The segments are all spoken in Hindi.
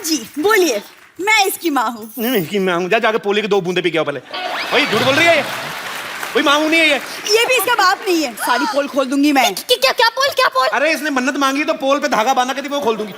जी बोलिए, मैं इसकी माँ हूँ। नहीं इसकी माँ हूँ। जा जाके पोले की 2 बूंदे पी के आओ पहले। भाई झूठ बोल रही है ये, कोई माँ हूँ नहीं है ये भी इसका बाप नहीं है। सारी पोल खोल दूंगी मैं। क्या पोल? अरे इसने मन्नत मांगी तो पोल पे धागा बांधा के थी, वो खोल दूंगी।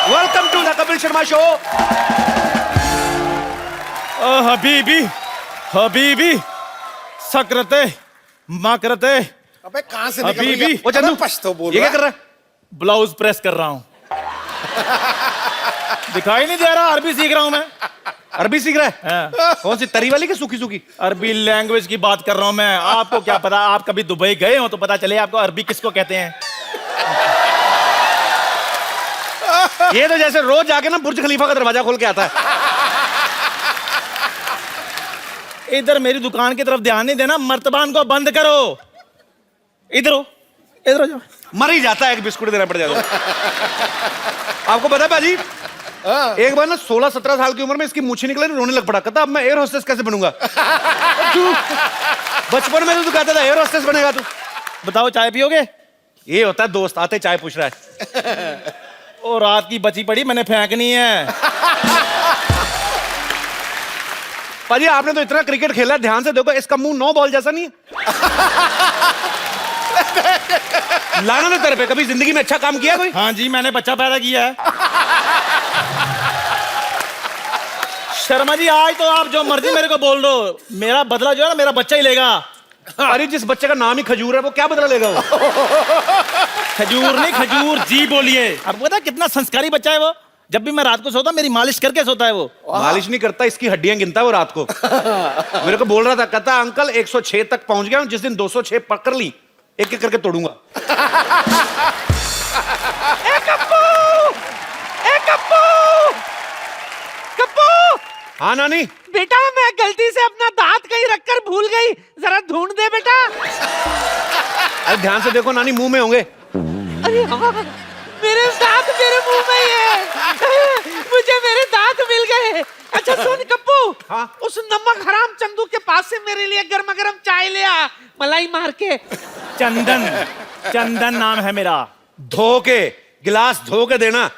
Welcome to the Kapil Sharma show. हबीबी सकरते माकरते। अबे कहां से हबीबी। वो चंदू पश्तो बोल ये क्या रहा कर रहा है? ब्लाउज प्रेस कर रहा हूं। दिखाई नहीं दे रहा, अरबी सीख रहा हूं मैं। अरबी सीख रहा है? हाँ। कौन सी, तरी वाली की सूखी सूखी? अरबी लैंग्वेज की बात कर रहा हूं मैं। आपको क्या पता, आप कभी दुबई गए हो तो पता चले आपको अरबी किसको कहते हैं। ये तो जैसे रोज जाके ना बुर्ज खलीफा का दरवाजा खोल के आता है। इधर मेरी दुकान की तरफ ध्यान नहीं देना, मर्तबान को बंद करो। इधर हो जाओ। मर ही जाता है, एक बिस्कुट देना पड़ जाता है। आपको पता है पाजी, एक बार ना 16-17 साल की उम्र में इसकी मूछें निकले, रोने लग पड़ा। कहता अब मैं एयर होस्टेस कैसे बनूंगा। बचपन में तो तू कहता था एयर होस्टेस बनेगा तू। बताओ चाय पियोगे? ये होता है दोस्त आते चाय पूछ रहा है। और रात की बची पड़ी मैंने फेंकनी है। पाजी आपने तो इतना क्रिकेट खेला, ध्यान से देखो इसका मुंह 9 बॉल जैसा नहीं है। लाना ना तेरे पे, कभी जिंदगी में अच्छा काम किया कोई? हाँ जी, मैंने बच्चा पैदा किया है। शर्मा जी आज तो आप जो मर्जी मेरे को बोल दो, मेरा बदला जो है ना मेरा बच्चा ही लेगा। अरे जिस बच्चे का नाम ही खजूर है वो क्या बदला लेगा वो? खजूर नहीं, खजूर जी बोलिए। अब पता कितना संस्कारी बच्चा है वो। जब भी मैं रात को सोता मेरी मालिश करके सोता है वो। मालिश नहीं करता, इसकी हड्डियां गिनता है वो रात को। मेरे को बोल रहा था, कहता अंकल 106 तक पहुंच गया हूं, जिस दिन 206 पकड़ ली एक एक करके तोड़ूंगा। हाँ नानी। बेटा मैं गलती से अपना दांत कहीं रखकर भूल गई, जरा ढूंढ दे बेटा। अरे ध्यान से देखो नानी, मुंह में होंगे। अरे हाँ, मेरे दांत मेरे मुंह में ही है। मुझे मेरे दांत मिल गए। अच्छा सुन कप्पू, हाँ? उस नमक हराम चंदू के पास से मेरे लिए गर्मा गर्म चाय ले आ, मलाई मार के। चंदन नाम है मेरा। धो के गिलास धो के देना।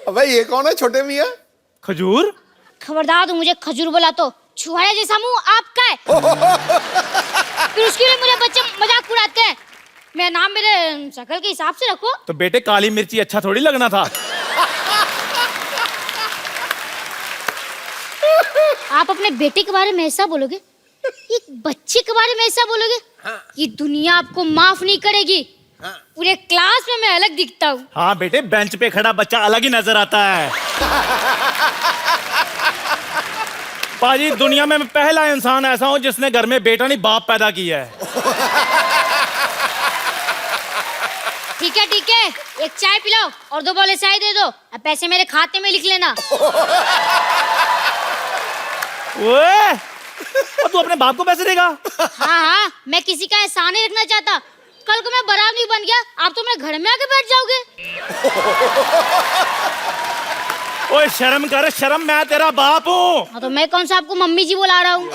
अबे ये कौन है छोटे मियाँ? खजूर? खबरदार तू मुझे खजूर बोला तो छुहारे जैसा मुंह आपका है। फिर उसके लिए मुझे बच्चे मजाक उड़ाते हैं। मेरा नाम मेरे शक्ल के हिसाब से रखो। तो बेटे काली मिर्ची अच्छा थोड़ी लगना था। आप अपने बेटे के बारे में ऐसा बोलोगे, एक बच्चे के बारे में ऐसा बोलोगे? हाँ। ये दुनिया आपको माफ नहीं करेगी। हाँ। पूरे क्लास में मैं अलग दिखता हूँ। हाँ बेटे, बेंच पे खड़ा बच्चा अलग ही नजर आता है। पाजी दुनिया में मैं पहला इंसान ऐसा हूँ जिसने घर में बेटा नहीं बाप पैदा किया है। ठीक है एक चाय पिलाओ और 2 बोले चाय दे दो। अब पैसे मेरे खाते में लिख लेना। ओए, और तू अपने बाप को पैसे देगा? हाँ, मैं किसी का एहसान नहीं रखना चाहता। कल को मैं बराबर नहीं बन गया, आप तो मेरे घर में आके बैठ जाओगे। ओए शर्म कर, शर्म, मैं तेरा बाप हूँ। हाँ तो मैं कौन सा आपको मम्मी जी बुला रहा हूँ?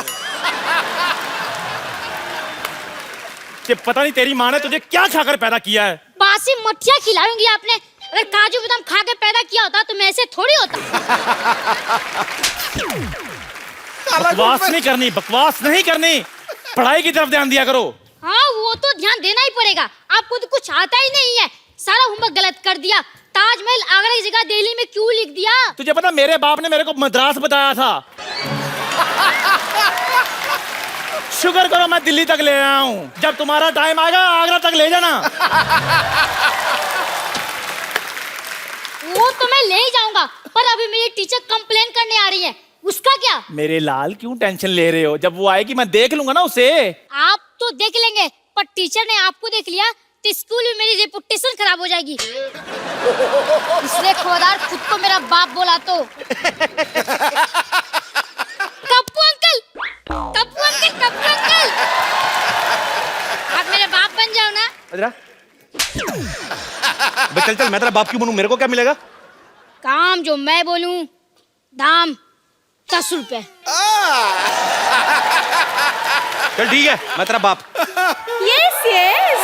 कि पता नहीं तेरी माँ ने तुझे क्या खाकर पैदा किया है। बासी मठिया खिलाऊंगी आपने। अगर काजू बादाम खा के पैदा किया होता तो मैं ऐसे थोड़ी होता। बकवास नहीं करनी। पढ़ाई की तरफ ध्यान दिया करो। हाँ वो तो ध्यान देना ही पड़ेगा। आपको तो कुछ आता ही नहीं है, सारा होमवर्क गलत कर दिया। ताजमहल आगरा की जगह दिल्ली में क्यों लिख दिया? तुझे पता मेरे बाप ने मेरे को मद्रास बताया था। शुक्र करो मैं दिल्ली तक ले आया हूँ। जब तुम्हारा टाइम आएगा आगरा तक ले जाना। वो तो मैं ले ही जाऊंगा, पर अभी मेरी टीचर कंप्लेन करने आ रही है। उसका क्या? मेरे लाल क्यों टेंशन ले रहे हो? जब वो आएगी मैं देख लूंगा ना उसे। आप तो देख लेंगे, पर टीचर ने आपको देख लिया तो स्कूल में मेरी रेपुटेशन खराब हो जाएगी। इसलिए खबरदार खुद को मेरा बाप बोला तो। Kappu uncle, Kappu uncle, Kappu uncle, आप मेरे बाप बन जाओ ना। अजरा चल चल, मैं तेरा बाप क्यों बनूं? मेरे को क्या मिलेगा? काम जो मैं बोलूं, दाम 10 रुपए। चल ठीक है, मैं तेरा बाप। Yes, yes.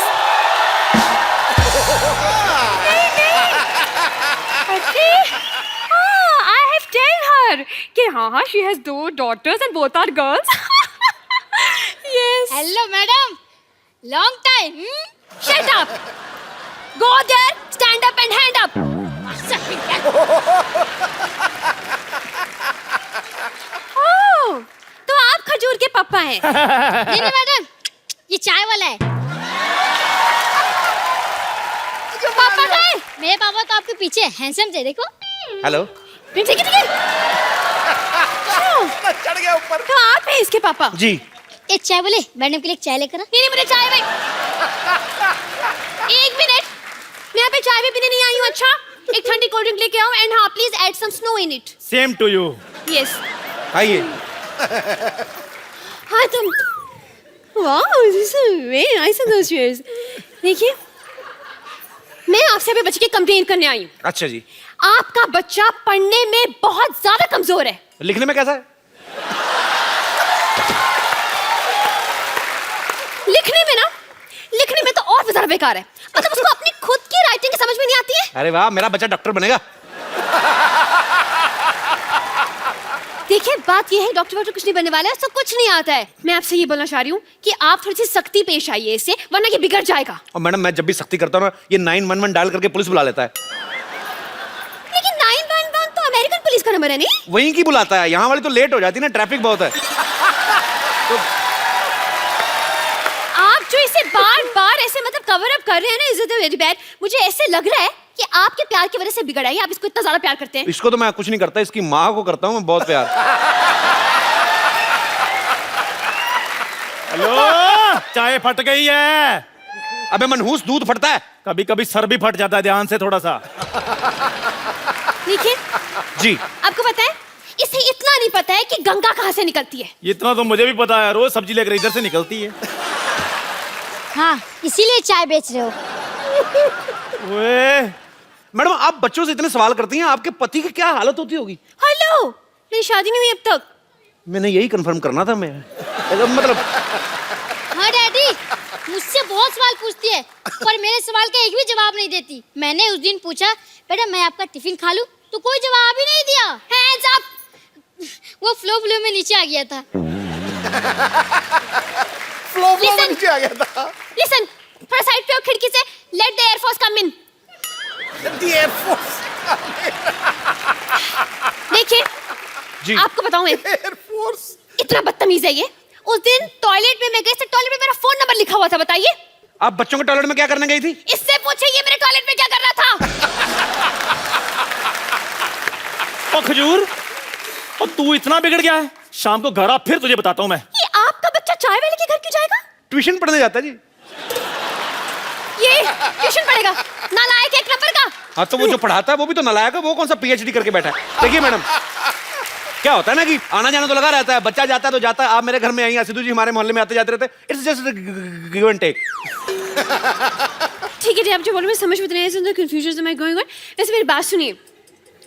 Okay. I have told her कि हाँ, she has 2 daughters and both are girls. Yes. Hello madam, long time. Shut up. Go there, stand up and hand up. Oh, तो आप खजूर के पापा हैं। नहीं नहीं मैडम, ये चाय वाला है। पापा गए। मेरे पापा तो आपके पीछे हैंडसम थे, देखो। हेलो। ठीक है, ठीक है। चढ़ गया ऊपर। तो आप हैं इसके पापा? जी। एक चाय बोले, मैडम के लिए चाय लेकर आ। नहीं मुझे चाय भाई। एक मिनट, मैं यहाँ पे चाय भी पीने नहीं आई हूँ। अच्छा, एक ठंडी कोल्ड ड्रिंक लेके आओ एंड हाँ please add some snow in it. Same to you. Yes. आइए। हाँ तुम, wow this is very nice and cheers. देखिए, मैं आपसे अभी बच्चे की कंप्लेन करने आई हूँ। अच्छा जी। आपका बच्चा पढ़ने में बहुत ज्यादा कमजोर है। लिखने में कैसा है? लिखने में तो और भी ज्यादा बेकार है। मतलब उसको अपनी खुद की राइटिंग समझ में नहीं आती है। अरे वाह, मेरा बच्चा डॉक्टर बनेगा। देखिए, बात ये है डॉक्टर वॉक्टर कुछ नहीं बनने वाला है, उसको कुछ नहीं आता है। मैं आपसे ये बोलना चाह रही हूँ कि आप थोड़ी सी सख्ती पेश आइए इससे, वरना ये बिगड़ जाएगा। और मैडम, मैं जब भी सख्ती करता हूँ ना, ये 911 डायल करके पुलिस बुला लेता है। लेकिन 911 तो अमेरिकन पुलिस का नंबर है नहीं? वहीं की बुलाता है, यहाँ वाली तो लेट हो जाती है ना, ट्रैफिक बहुत है। तो आप जो इसे बार बार ऐसे मतलब कवर अप कर रहे हैं ना, इज इट वेरी बैड। मुझे ऐसे लग रहा है कि आपके प्यार की वजह से बिगड़ा है। आप इसको इतना ज्यादा प्यार करते हैं। इसको तो मैं कुछ नहीं करता, इसकी माँ को करता हूँ मैं बहुत प्यार। हेलो, चाय फट गई है। अबे मनहूस, दूध फटता है। कभी कभी सर भी फट जाता है, ध्यान से थोड़ा सा। देखिए, जी। आपको पता है, इसे इतना नहीं पता है कि गंगा कहाँ से निकलती है। इतना तो मुझे भी पता है, रोज सब्जी लेकर इधर से निकलती है। हाँ, इसीलिए चाय बेच रहे हो। ओए, मैडम, आप बच्चों से इतने सवाल करती हैं, आपके पति की क्या हालत होती होगी? हेलो, मेरी शादी नहीं हुई अब तक। मैंने यही कंफर्म करना था मैं। मतलब हाँ डैडी, मुझसे बहुत सवाल पूछती है, पर मेरे सवाल का एक भी जवाब नहीं देती। मैंने उस दिन पूछा, बेटा मैं आपका टिफिन खा लूं, तो कोई जवाब ही नहीं दिया। Hands up. वो फ्लो में नीचे आ गया था। फ्लो में नीचे आ गया था। लिसन, थोड़ा साइड पे आओ खिड़की से। Let the air force come in. The air force. देखिए, जी। आपको बताऊं, एयरफोर्स इतना बदतमीज है ये। उस दिन टॉयलेट में मैं गई थी, टॉयलेट में मेरा फोन नंबर लिखा हुआ था। बताइए, आप बच्चों के टॉयलेट में क्या करने गई थी? इससे पूछे ये मेरे टॉयलेट में क्या कर रहा था। ओ खजूर, और तू इतना बिगड़ गया है? शाम को घर आ, फिर तुझे बताता हूँ मैं। ये आपका बच्चा चाय वाले के घर क्यों जाएगा? ट्यूशन पढ़ने जाता है जी। ये ट्यूशन पढ़ेगा, नालायक एक नंबर का। हाँ, तो वो जो पढ़ाता है वो भी तो नालायक है। वो कौन सा PhD करके बैठा है? देखिए मैडम, क्या होता है ना कि आना जाना तो लगा रहता है, बच्चा जाता है तो जाता है। आप मेरे घर में आई, सिद्धू जी हमारे मोहल्ले में आते जाते रहते हैं। It's just give and take. ठीक है, आप जो बोल रहे हैं समझ में नहीं आया, तो कंफ्यूजन से मैं गोइंग ऑन। वैसे मेरी बात सुनिए,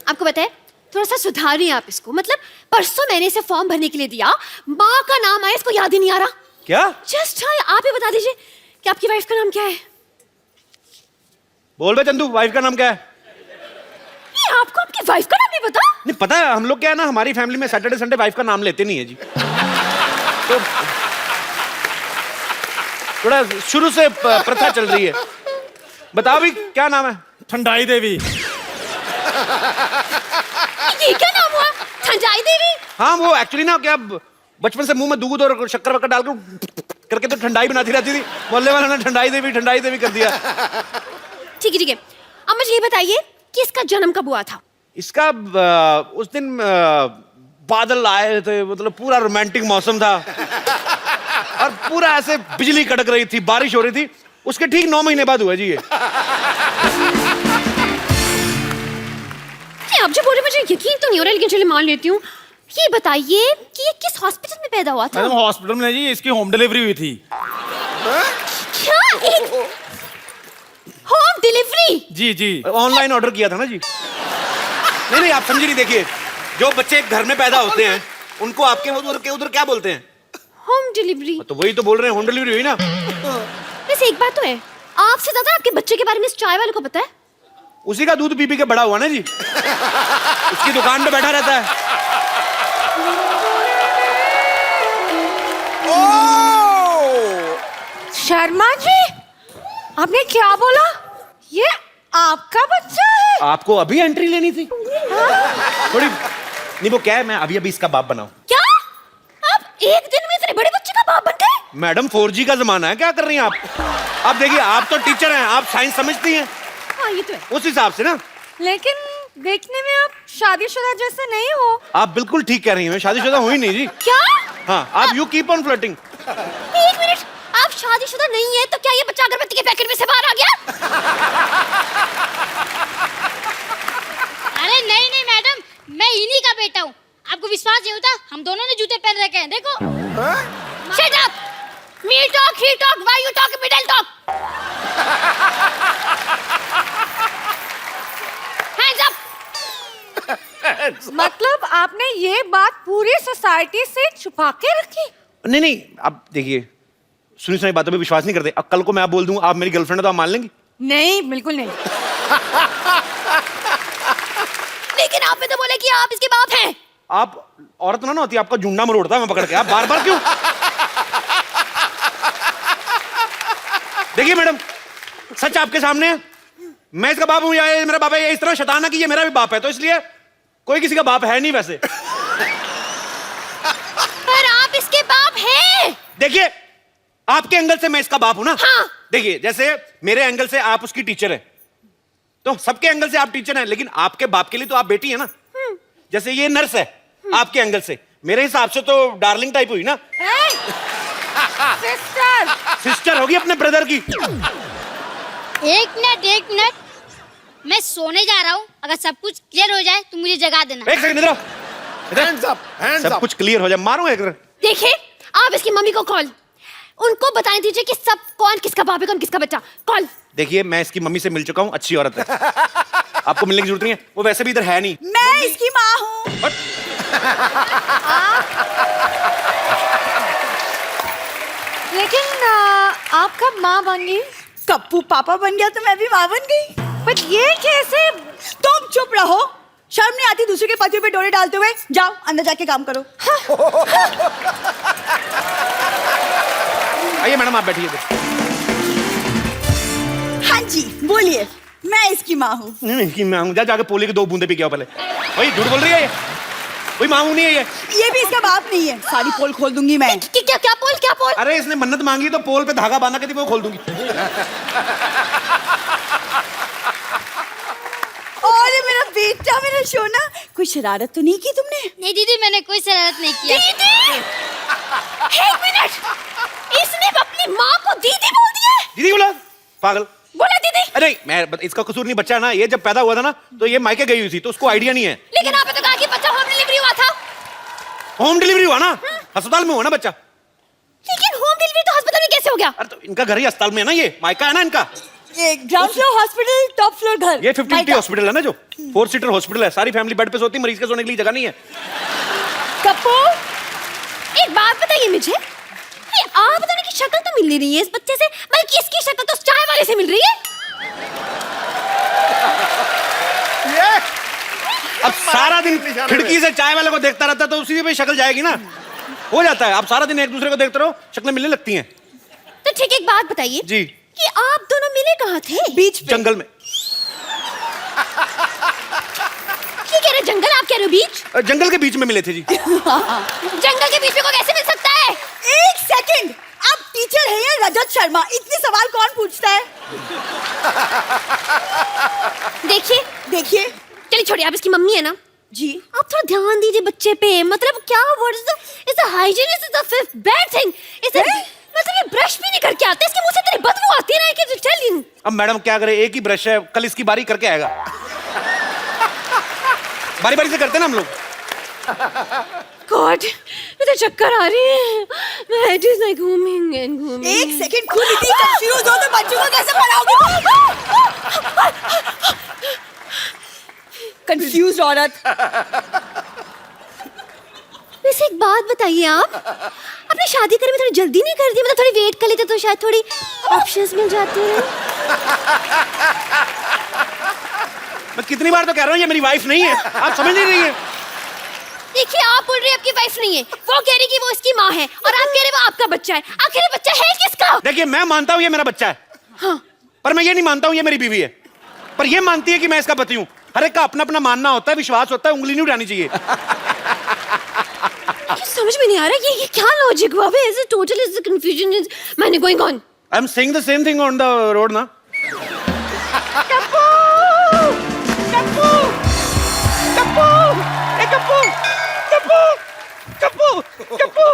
आपको पता है, थोड़ा सा सुधारिए आप इसको। मतलब परसों मैंने इसे फॉर्म भरने के लिए दिया, माँ का नाम आया, इसको याद ही नहीं आ रहा। क्या? जस्ट आप ही बता दीजिए कि आपकी वाइफ का नाम क्या है। बोल बे चंदू, वाइफ का नाम क्या है? ये आपको आपकी वाइफ का नाम नहीं पता? नहीं पता है, हम लोग क्या है ना, हमारी फैमिली में सैटरडे संडे वाइफ का नाम लेते नहीं है जी। तो थोड़ा शुरू से प्रथा चल रही है। बताओ भी, क्या नाम है? ठंडाई देवी। ये क्या नाम हुआ, ठंडाई देवी? हाँ, वो एक्चुअली ना क्या बचपन से मुंह में दूध और शक्कर वक्कर डाल करके तो ठंडाई बनाती रहती थी। मोहल्ले वालों ने ठंडाई देवी कर दिया। ठीक है, अब मुझे ये बताइए कि इसका जन्म कब हुआ था? इसका उस दिन बादल आए थे, मतलब पूरा रोमांटिक मौसम था और पूरा ऐसे बिजली कड़क रही थी, बारिश हो रही थी। उसके ठीक 9 महीने बाद हुआ जी ये। आप जो बोल रहे मुझे यकीन तो नहीं हो रहा, लेकिन चलिए मान लेती हूँ। ये बताइए कि ये किस हॉस्पिटल में पैदा हुआ था? मैडम हॉस्पिटल में जी, इसकी होम डिलीवरी हुई थी। क्या? एक होम डिलीवरी? जी जी, ऑनलाइन ऑर्डर किया था ना जी। नहीं नहीं, आप समझी नहीं। देखिए, जो बच्चे घर में पैदा होते हैं उनको आपके उधर क्या बोलते हैं? Home delivery. तो वही तो बोल रहे हैं, होम डिलीवरी हुई ना। वैसे एक बात तो है, आपसे ज्यादा आपके बच्चे के बारे में इस चाय वाले को पता है। उसी का दूध पी पी के बड़ा हुआ ना जी। उसकी दुकान पे बैठा रहता है। शर्मा जी, आपने क्या बोला? ये आपका बच्चा है? आपको अभी एंट्री लेनी थी थोड़ी। नहीं वो क्या है, मैं अभी अभी इसका बाप बनाऊं। क्या? आप एक दिन में इतने बड़े बच्चे का बाप बन गए? मैडम 4G का जमाना है, क्या कर रही हैं आप? आप देखिए, आप तो टीचर हैं, आप साइंस समझती हैं। हाँ ये तो है। उस हिसाब से ना। लेकिन देखने में आप शादीशुदा जैसे नहीं हो। आप बिल्कुल ठीक कह रही हैं, मैं शादीशुदा हुई नहीं जी। क्या? हाँ, आप यू कीप ऑन फ्लर्टिंग। एक मिनट, आप शादीशुदा नहीं है तो क्या ये बच्चा अगरबत्ती के पैकेट में से बाहर आ गया? अरे नहीं नहीं मैडम, मैं इन्हीं का बेटा हूँ। आपको विश्वास नहीं होता? हम दोनों ने जूते पहन रखे हैं, देखो। Shut up! Me talk, he talk, why you talk, middle talk? Hands up! मतलब आपने ये बात पूरी सोसाइटी से छुपा के रखी? नहीं नहीं, आप देखिए, सुनी सुनाई बातों पे विश्वास नहीं करते। अब कल को मैं आप बोल दूं आप मेरी गर्लफ्रेंड है तो आप मान लेंगी? नहीं, बिल्कुल नहीं। लेकिन आपने तो बोला कि आप इसके बाप हैं। आप औरत ना होती, आपका झुंडा मरोड़ता है मैं पकड़ के। आप बार बार क्यों? देखिए मैडम, सच आपके सामने है। मैं इसका बाप हूं या ये मेरा बाप है, ये इस तरह शैतान है कि ये मेरा भी बाप है, तो इसलिए कोई किसी का बाप है नहीं वैसे। पर आप इसके बाप हैं। देखिए, आपके एंगल से मैं इसका बाप हूं ना। हाँ। देखिए, जैसे मेरे एंगल से आप उसकी टीचर है, तो सबके एंगल से आप टीचर हैं, लेकिन आपके बाप के लिए तो आप बेटी है ना। जैसे ये नर्स है, आपके एंगल से, मेरे हिसाब से तो डार्लिंग टाइप हुई ना। सिस्टर। सिस्टर होगी अपने ब्रदर की। एक मिनट, मैं सोने जा रहा हूँ। अगर सब कुछ क्लियर हो जाए तो मुझे जगा देना। एक सेकंड इधर। Hands up, hands सब up. कुछ क्लियर हो जाए, मारूंगा एक। देखिए, आप इसकी मम्मी को कॉल, उनको बताने दीजिए कि सब कौन किसका बाप है, कौन किसका बच्चा। कॉल। देखिए, मैं इसकी मम्मी से मिल चुका हूँ, अच्छी औरत है। आपको मिलने की जरूरत नहीं है, वो वैसे भी इधर है नहीं। मैं इसकी माँ हूँ। लेकिन आप कब माँ बन गई? कप्पू पापा बन गया तो मैं भी माँ बन गई। पर ये कैसे? तुम चुप रहो, शर्म नहीं आती दूसरे के पतियों पे डोरे डालते हुए? जाओ अंदर जाके काम करो। आइए मैडम, आप बैठिए। हाँ जी बोलिए, मैं इसकी माँ हूँ। नहीं कि मैं हूँ, जाके पोली की 2 बूंदे पी के आओ पहले। भाई झूठ बोल रही है ये, कोई माँ नहीं है ये। ये भी इसका बाप नहीं है, सारी पोल खोल दूंगी मैं। क्या पोल, क्या पोल? अरे इसने मन्नत मांगी तो पोल पे धागा बांधा के थी, वो खोल दूंगी। और मेरा बेटा, मेरा सोना, कोई शरारत तो नहीं की तुमने? नहीं दीदी, मैंने कोई शरारत नहीं किया। दीदी! एक मिनट, इसने अपनी माँ को दीदी बोल दिया है? दीदी बोला? पागल। बोला दीदी? अरे मैं इसका कसूर नहीं, बच्चा है ना, ये जब पैदा हुआ था ना तो ये मायके गई हुई थी, तो उसको आइडिया नहीं है। लेकिन आपने तो कहा कि बच्चा होम डिलीवरी हुआ था। होम डिलीवरी हुआ ना, अस्पताल में हुआ ना बच्चा। लेकिन होम डिलीवरी तो अस्पताल में कैसे हो गया? अरे तो इनका घर ही अस्पताल में है ना, ये मायका है ना इनका। ये ground floor hospital, top floor घर। ये 50-50 हॉस्पिटल है ना, जो 4 सीटर हॉस्पिटल है, सारी फैमिली बेड पे सोती, मरीज के सोने के लिए जगह नहीं है। कप्पू, एक बात बताइए मुझे, ये आप दोनों की शक्ल तो मिल नहीं रही है इस बच्चे से, बल्कि इसकी शक्ल तो चाय वाले से मिल रही है। अब सारा दिन खिड़की से चाय वाले को देखता रहता तो उसी पे शक्ल जाएगी ना, हो जाता है। आप सारा दिन एक दूसरे को देखते रहो, शक्लें मिलने लगती हैं। तो ठीक, एक बात बताइए जी, कि आप दोनों मिले कहाँ थे? बीच पे। जंगल में। ये कह रहे जंगल, आप कह रहे हो बीच? जंगल के बीच में मिले थे जी। जंगल के बीच में को कैसे मिल सकता है? एक सेकंड, आप टीचर हैं या रजत शर्मा? इतने सवाल कौन पूछता है? देखिए देखिए, चलिए छोड़िए, आप इसकी मम्मी है ना, जी आप थोड़ा ध्यान दीजिए बच्चे पे। मतलब क्या what is the hygiene is the fifth bad thing. Is मतलब ये ब्रश भी नहीं करके आते, इसके मुंह से तेरी बदबू आती है ना कि टेल यू। अब मैडम क्या करे, एक ही ब्रश है, कल इसकी बारी करके आएगा। बारी बारी से करते ना हम लोग। गॉड मुझे चक्कर आ रही है। मैं हेड इज लाइक घूमिंग एंड घूमिंग। एक सेकंड, खुद इतनी कंफ्यूज हो तो बच्चों को कैसे पढ़ाओगे? कंफ्यूज औरत। वैसे एक बात बताइए, आप अपनी शादी करने में थोड़ी जल्दी नहीं कर दी? मतलब थोड़ी वेट कर लेते तो शायद थोड़ी ऑप्शंस मिल जाते हैं। मैं कितनी बार तो कह रहा हूँ ये मेरी वाइफ नहीं है, आप समझ नहीं रही है। देखिए आप बोल रहे हैं आपकी वाइफ नहीं है, वो कह रही कि वो इसकी माँ है, और आप कह रहे हैं वो आपका बच्चा है। आखिर ये बच्चा है किसका? देखिए मैं मानता हूँ ये मेरा बच्चा है, हाँ। पर मैं ये नहीं मानता हूँ ये मेरी बीवी है। पर ये मानती है कि मैं इसका पति हूँ। हर एक का अपना अपना मानना होता है, विश्वास होता है, उंगली नहीं उठानी चाहिए। ये समझ में नहीं आ रहा ये क्या लॉजिक हुआ? Is it total is the confusion is मैंने going on. I am saying the same thing on the road ना। कप्पू कप्पू कप्पू ए कप्पू कप्पू कप्पू कप्पू,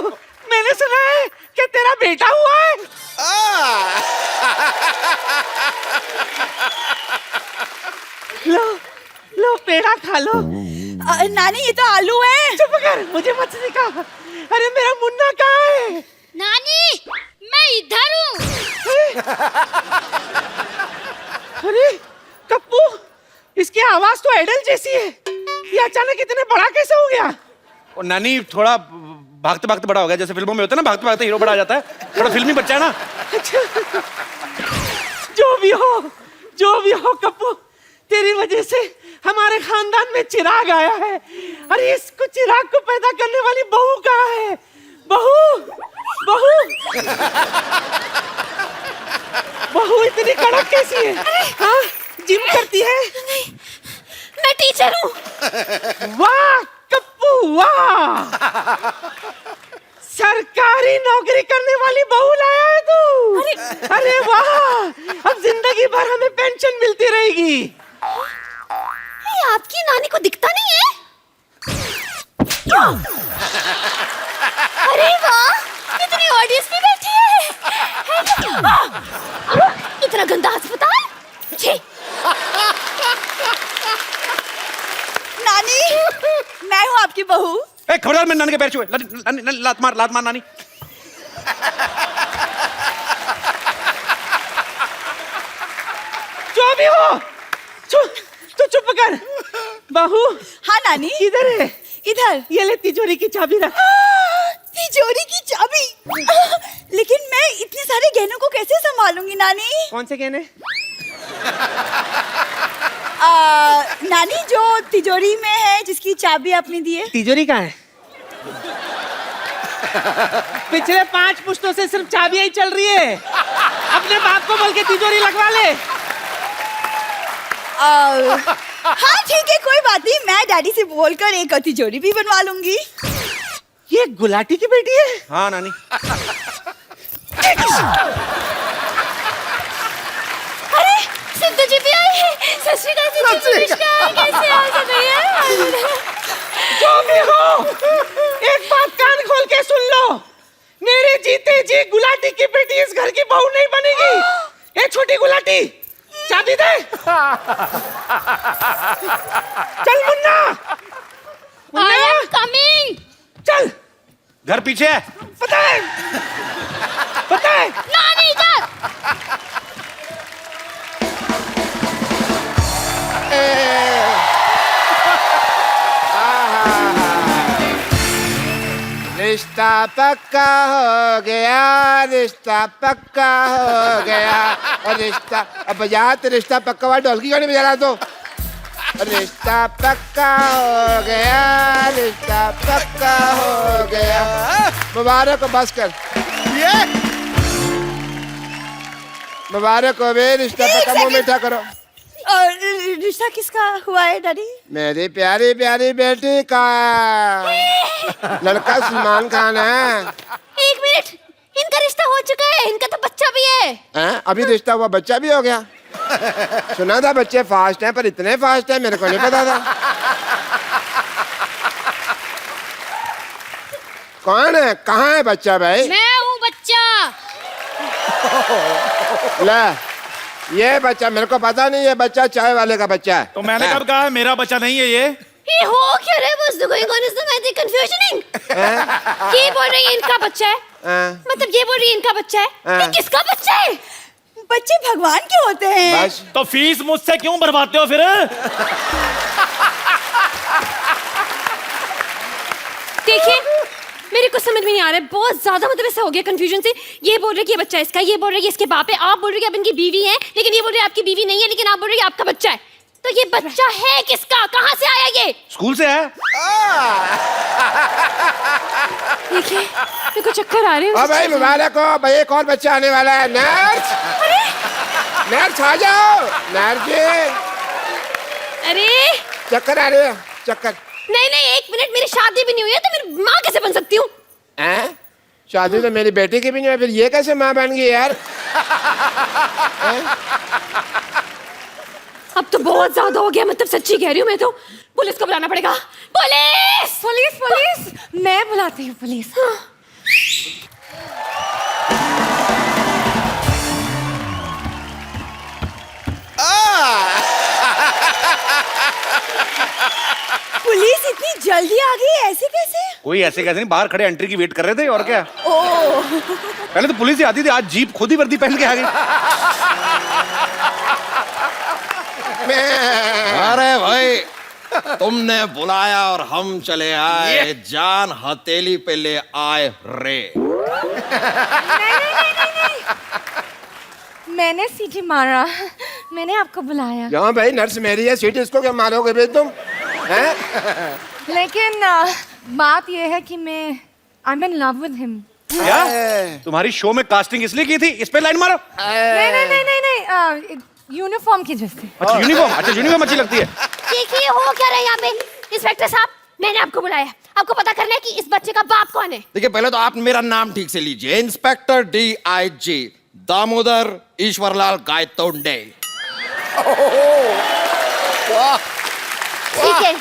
मैंने सुना है कि तेरा बेटा हुआ है। लो लो पेड़ा खा लो। नानी ये तो आलू है। चुप कर, मुझे मत सिखा। अरे मेरा मुन्ना कहाँ है? नानी मैं इधर हूँ। अरे कप्पू, इसकी आवाज तो आइडल जैसी है, ये अचानक इतने बड़ा कैसे हो गया? और नानी थोड़ा भागते भागते बड़ा हो गया, जैसे फिल्मों में होता है ना, भागते भागते हीरो बड़ा आ जाता है, थोड़ा फिल्मी बच्चा है ना। अच्छा, जो भी हो कप्पू, तेरी वजह से हमारे खानदान में चिराग आया है। अरे इसको चिराग को पैदा करने वाली बहू कहाँ है? बहू बहू बहू इतनी कड़क कैसी है? हाँ, जिम करती है? नहीं, मैं टीचर हूँ। वाह कप्पू वाह, सरकारी नौकरी करने वाली बहू लाया है तू। अरे वाह, अब जिंदगी भर हमें पेंशन मिलती रहेगी। ये आपकी नानी को दिखता नहीं है? अरे वाह, इतनी ऑडियंस भी बैठी है। इतना गंदा अस्पताल। छी। नानी मैं हूँ आपकी बहू। ए खबरदार, मैं नानी के पैर छुए। लात मार नानी। जो भी हो, तू चुप कर। बहू। हाँ नानी। किधर है? इधर। ये ले तिजोरी की चाबी रख। तिजोरी की चाबी? लेकिन मैं इतने सारे गहनों को कैसे संभालूंगी नानी? कौन से गहने? नानी जो तिजोरी में है, जिसकी चाबी आपने दी है। तिजोरी कहाँ है? पिछले 5 पुश्तों से सिर्फ चाबियां ही चल रही है। अपने बाप को बोल के तिजोरी लगवा ले। हाँ ठीक है, कोई बात नहीं, मैं डैडी से बोलकर एक तिजोरी भी बनवा लूंगी। ये गुलाटी की बेटी है? हाँ नानी। अरे सिद्धू जी भी आए हैं। सत श्री अकाल सिद्धू जी, नमस्कार। कैसे हो सब भैया? जो भी हो, एक बात कान खोल के सुन लो। मेरे जीते जी गुलाटी की बेटी इस घर की बहू नहीं बनेगी। ए छोटी गुलाटी, चाबी दे। चल मुन्ना। I am coming. चल। घर पीछे है। पता है। नानी इधर। रिश्ता पक्का हो गया, रिश्ता पक्का हो गया। और रिश्ता अब बजा तो रिश्ता पक्का वाला ढोल की गाड़ी बजा रहा तो। रिश्ता पक्का हो गया, रिश्ता पक्का हो गया। मुबारक हो, बस कर। मुबारक हो बे, रिश्ता पक्का, मुंह मीठा करो। और रिश्ता किसका हुआ है डैडी? मेरी प्यारी प्यारी बेटी का। लड़का सलमान खान है। एक मिनट, इनका रिश्ता हो चुका है, इनका तो बच्चा भी है। हैं? अभी रिश्ता हुआ, बच्चा भी हो गया। सुना था बच्चे फास्ट हैं, पर इतने फास्ट हैं मेरे को नहीं पता था। कौन है? कहाँ है बच्चा भाई? मैं हूँ बच्चा। ले, ये बच्चा मेरे को पता नहीं, ये बच्चा चाय वाले का बच्चा है। तो मैंने कब कहा है मेरा बच्चा नहीं है ये? ये हो क्या रहा है? What's going on? Is the confusioning? ये बोल रही है इनका बच्चा है, मतलब ये बोल रही है इनका बच्चा है, ये किसका बच्चा है? बच्चे भगवान के होते हैं। बस तो फीस मुझसे क्यों भरवाते हो फिर? देखिए, मेरे को समझ में नहीं आ रहा है, बहुत ज्यादा मतलब ऐसा हो गया कंफ्यूजन से। ये बोल रहे कि ये बच्चा इसका, ये बोल रहे कि इसके बाप है, आप बोल रहे कि आप इनकी बीवी हैं, लेकिन ये बोल रहे आपकी बीवी नहीं है, लेकिन आप बोल रहे कि आपका बच्चा है। तो ये बच्चा है किसका? कहाँ से आया ये? स्कूल से आया। देखिए, मेरे को चक्कर आ रहे हैं। ओ भाई मुबारक हो भाई, एक और बच्चा आने वाला है। नर्स, नर्स आ जाओ। नर्स जी, अरे चक्कर आ रहे है? चक्कर? नहीं नहीं, एक मिनट, मेरी शादी भी नहीं हुई है तो मेरी माँ कैसे बन सकती हूँ? हैं? शादी तो मेरी बेटी की भी नहीं है, फिर ये कैसे माँ बन गई यार? अब तो बहुत ज्यादा हो गया, मतलब सच्ची कह रही हूँ मैं तो। पुलिस को बुलाना पड़ेगा। पुलिस! पुलिस पुलिस, मैं बुलाती हूँ पुलिस। पुलिस इतनी जल्दी आ गई, ऐसे कैसे? कोई ऐसे कैसे नहीं, बाहर खड़े एंट्री की वेट कर रहे थे और क्या। ओह, पहले तो पुलिस ही आती थी, आज जीप खुद ही वर्दी पहन के आ गई। अरे भाई, तुमने बुलाया और हम चले आए, जान हथेली पे ले आए रे। मैंने सीटी मारा, मैंने आपको बुलाया। क्यों भाई, नर्स मेरी है, सीट इसको क्या मारोगे भाई तुम? हैं? लेकिन बात यह है कि मैं I am in love with him. क्या तुम्हारी शो में कास्टिंग इसलिए की थी? इस पे लाइन मारो। नहीं नहीं नहीं नहीं नहीं, यूनिफॉर्म की वजह से। अच्छा यूनिफॉर्म, अच्छा यूनिफॉर्म अच्छी लगती है। देखिए, हो क्या रहा है यहाँ पे? इंस्पेक्टर साहब, मैंने आपको बुलाया, आपको पता करना है कि इस बच्चे का बाप कौन है। देखिए, पहले तो आप मेरा नाम ठीक से लीजिए। Inspector DIG Damodar Ishwarlal Gaitonde. ठीक है,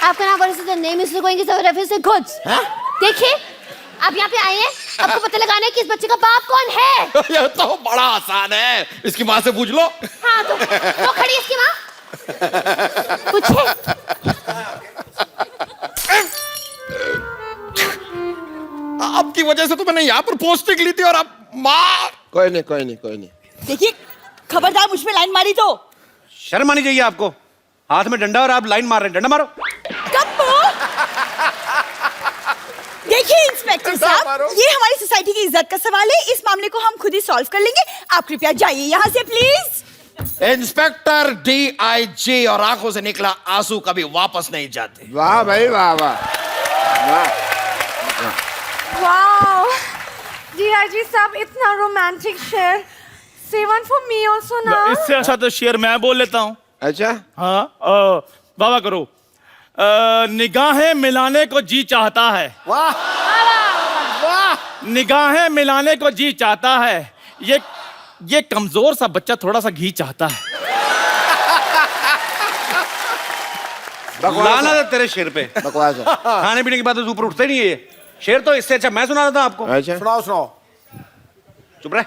आपका नाम वर्ष the name is going to refer से गुड्स। देखिए, आप यहाँ पे आए हैं, आपको पता लगाना है कि इस बच्चे का बाप कौन है। ये तो बड़ा आसान है, इसकी माँ से पूछ लो। हाँ, तो वो खड़ी है इसकी माँ, पूछे। आपकी वजह से तो मैंने यहाँ पर पोस्टिंग ली थी और अब मार। कोई नहीं कोई नहीं कोई नहीं। देखिए, खबरदार मुझ पे लाइन मारी तो। शर्म आनी चाहिए आपको, हाथ में डंडा और आप लाइन मार रहे हैं। डंडा मारो। देखिए इंस्पेक्टर साहब, ये हमारी सोसाइटी की इज्जत का सवाल है, इस मामले को हम खुद ही सॉल्व कर लेंगे। आप कृपया जाइए यहाँ से प्लीज। इंस्पेक्टर DIG और आंखों से निकला आंसू कभी वापस नहीं जाते। वाह भाई वाह वाह वाह। वाओ, DIG साहब, इतना रोमांटिक शेर। Say one for me also now. इससे अच्छा तो शेर मैं बोल लेता हूँ। अच्छा, हाँ, वाह करो। निगाहें मिलाने को जी चाहता है। वाह वाह। निगाहें मिलाने को जी चाहता है, ये कमजोर सा बच्चा थोड़ा सा घी चाहता है। लाना था तेरे शेर पे। बकवास है। खाने पीने के बाद तो ऊपर उठते नहीं है ये शेर। तो इससे अच्छा मैं सुना देता हूं आपको। अच्छा, सुनाओ सुनाओ। चुप रहे।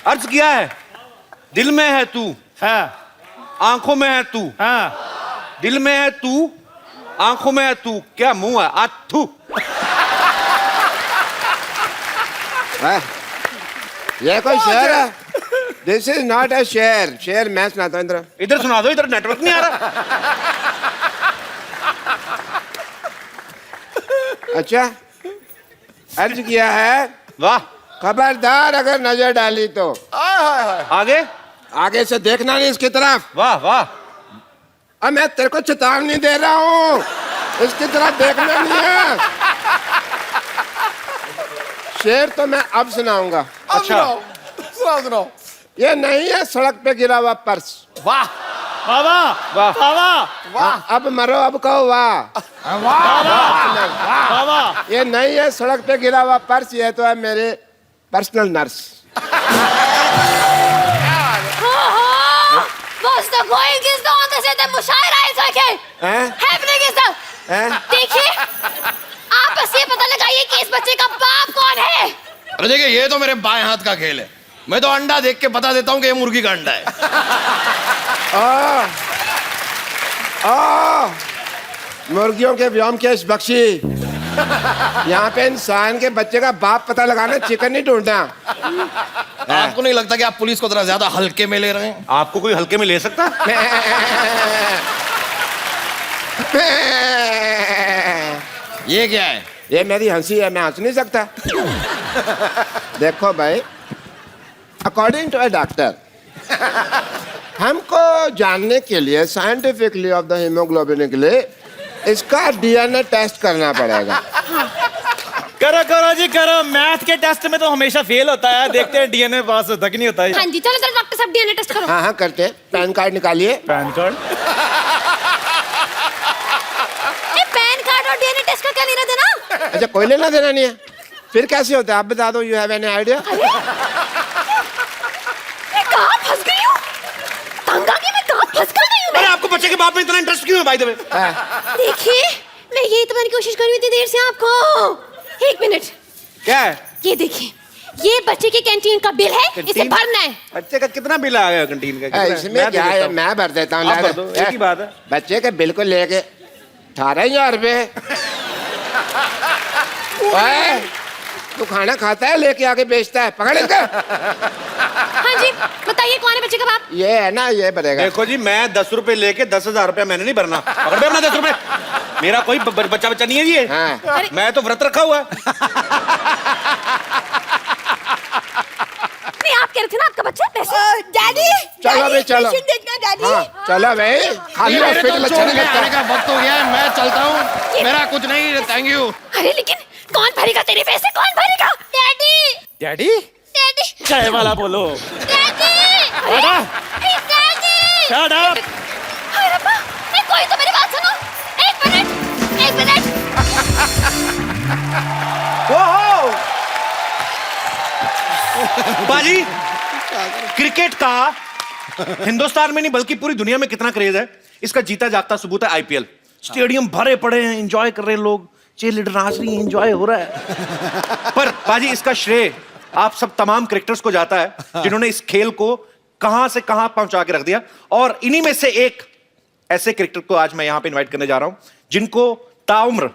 अर्ज किया है, दिल में है तू, है, आंखों में है तू। हाँ। दिल में है तू, आंखों में है तू, क्या मुंह है आथू। ये कोई शेर है? दिस इज नॉट अ शेर। शेर मैं सुनाता हूँ। इधर इधर सुना दो, इधर नेटवर्क नहीं आ रहा। अच्छा, अर्ज किया है, वाह, खबरदार अगर नजर डाली तो आगे आगे से देखना नहीं इसकी तरफ। वाह वाह। अब मैं तेरे को चेतावनी दे रहा हूँ, इसकी तरफ देखना नहीं है। शेर तो मैं अब सुनाऊंगा। अच्छा, सुनाओ। ये नहीं है सड़क पे गिरा हुआ पर्स। वाह वाह वाह वाह हाँ, अब मरो, अब कहो वाह। वाह वाह। ये नहीं है सड़क पे गिरा हुआ पर्स, ये तो है मेरे personal nurse. What's the going is on the set मुशायरा is okay. हैं? Happening is the। हैं? देखिए, बच्चे का बाप कौन है? अरे देखिए, ये तो मेरे बाएं हाथ का खेल है। मैं तो अंडा देख के बता देता हूँ कि ये मुर्गी का अंडा है। मुर्गियों के व्योम केश बख्शी, यहाँ पे इंसान के बच्चे का बाप पता लगाना, चिकन नहीं ढूंढना। आपको नहीं लगता कि आप पुलिस को जरा ज्यादा हल्के में ले रहे हैं? आपको कोई हल्के में ले सकता? ये क्या है? ये मेरी हंसी है, मैं हंस नहीं सकता। देखो भाई, अकॉर्डिंग टू अ डॉक्टर, हमको जानने के लिए साइंटिफिकली ऑफ द हीमोग्लोबिन के लिए इसका डीएनए टेस्ट करना पड़ेगा। करो करो जी करो, मैथ के टेस्ट में तो हमेशा फेल होता है, देखते हैं डीएनए पास होता कि नहीं होता है। हाँ जी, चलो चलो डॉक्टर साहब डीएनए टेस्ट करो। हाँ हाँ करते हैं। पैन कार्ड निकालिए। Pan card? पैन कार्ड और डीएनए टेस्ट का क्या लेना देना? अच्छा, कोई लेना देना नहीं है? फिर कैसे होता है आप बता दो। You have any idea? मैं कहाँ फंस गई हूँ? तंग आ गई, मैं कहाँ फंस कर गई हूँ? अरे आपको बच्चे के बाप में इतना इंटरेस्ट क्यों है भाई? दबे देखिए, मैं यही तो कोशिश कर रही थी देर से आपको। एक मिनट, क्या है? ये देखिए, ये बच्चे के कैंटीन का बिल है, इसे कैंटीन? भरना है। बच्चे का कितना बिल आ गया कैंटीन का? कितना? इसमें क्या है, मैं भर देता हूँ। आप भर दो, एक ही बात है। बच्चे के बिल को लेके 18,000 रुपए। तू खाना खाता है, लेके आके बेचता है, पकड़ इनका। हाँ जी, बताइए कौन है बच्चे का बाप? ये है ना, ये भरेगा। देखो जी, मैं 10 रुपए लेके 10,000 रुपया मैंने नहीं भरना। पकड़ दे अपना 10 रुपए। मेरा कोई बच्चा बच्चा नहीं है जी। हाँ। मैं तो व्रत रखा हुआ है। नहीं, आप कह रहे थे ना आपका बच्चा पैसे। डैडी, चलो भाई, चलो। पेशेंट देखना डैडी। हाँ, चलो भाई, खाली मेरे हॉस्पिटल तो अच्छा छोड़ नहीं के लगता। आने का वक्त हो गया है, मैं चलता हूँ। मेरा कुछ नहीं, थैंक यू। अरे लेकिन कौन भरेगा तेरे पैसे? कौन भरेगा? Daddy, daddy? डैडी, चाय वाला बोलो। Daddy, daddy. Shut up! हाय रब्बा, नहीं कोई तो मेरी बात सुनो। एक मिनट, एक मिनट। बाजी, क्रिकेट का हिंदुस्तान में नहीं बल्कि पूरी दुनिया में कितना क्रेज है, इसका जीता जागता सबूत है आईपीएल। स्टेडियम भरे पड़े हैं, एंजॉय कर रहे हैं लोग, चेयर लीडर नाच रही है, एंजॉय हो रहा है। पर बाजी, इसका श्रेय आप सब तमाम क्रिकेटर्स को जाता है जिन्होंने इस खेल को कहां से कहां पहुंचा के रख दिया। और इन्हीं में से एक ऐसे क्रिकेटर को आज मैं यहां पे इनवाइट करने जा रहा हूं जिनको ताउम्र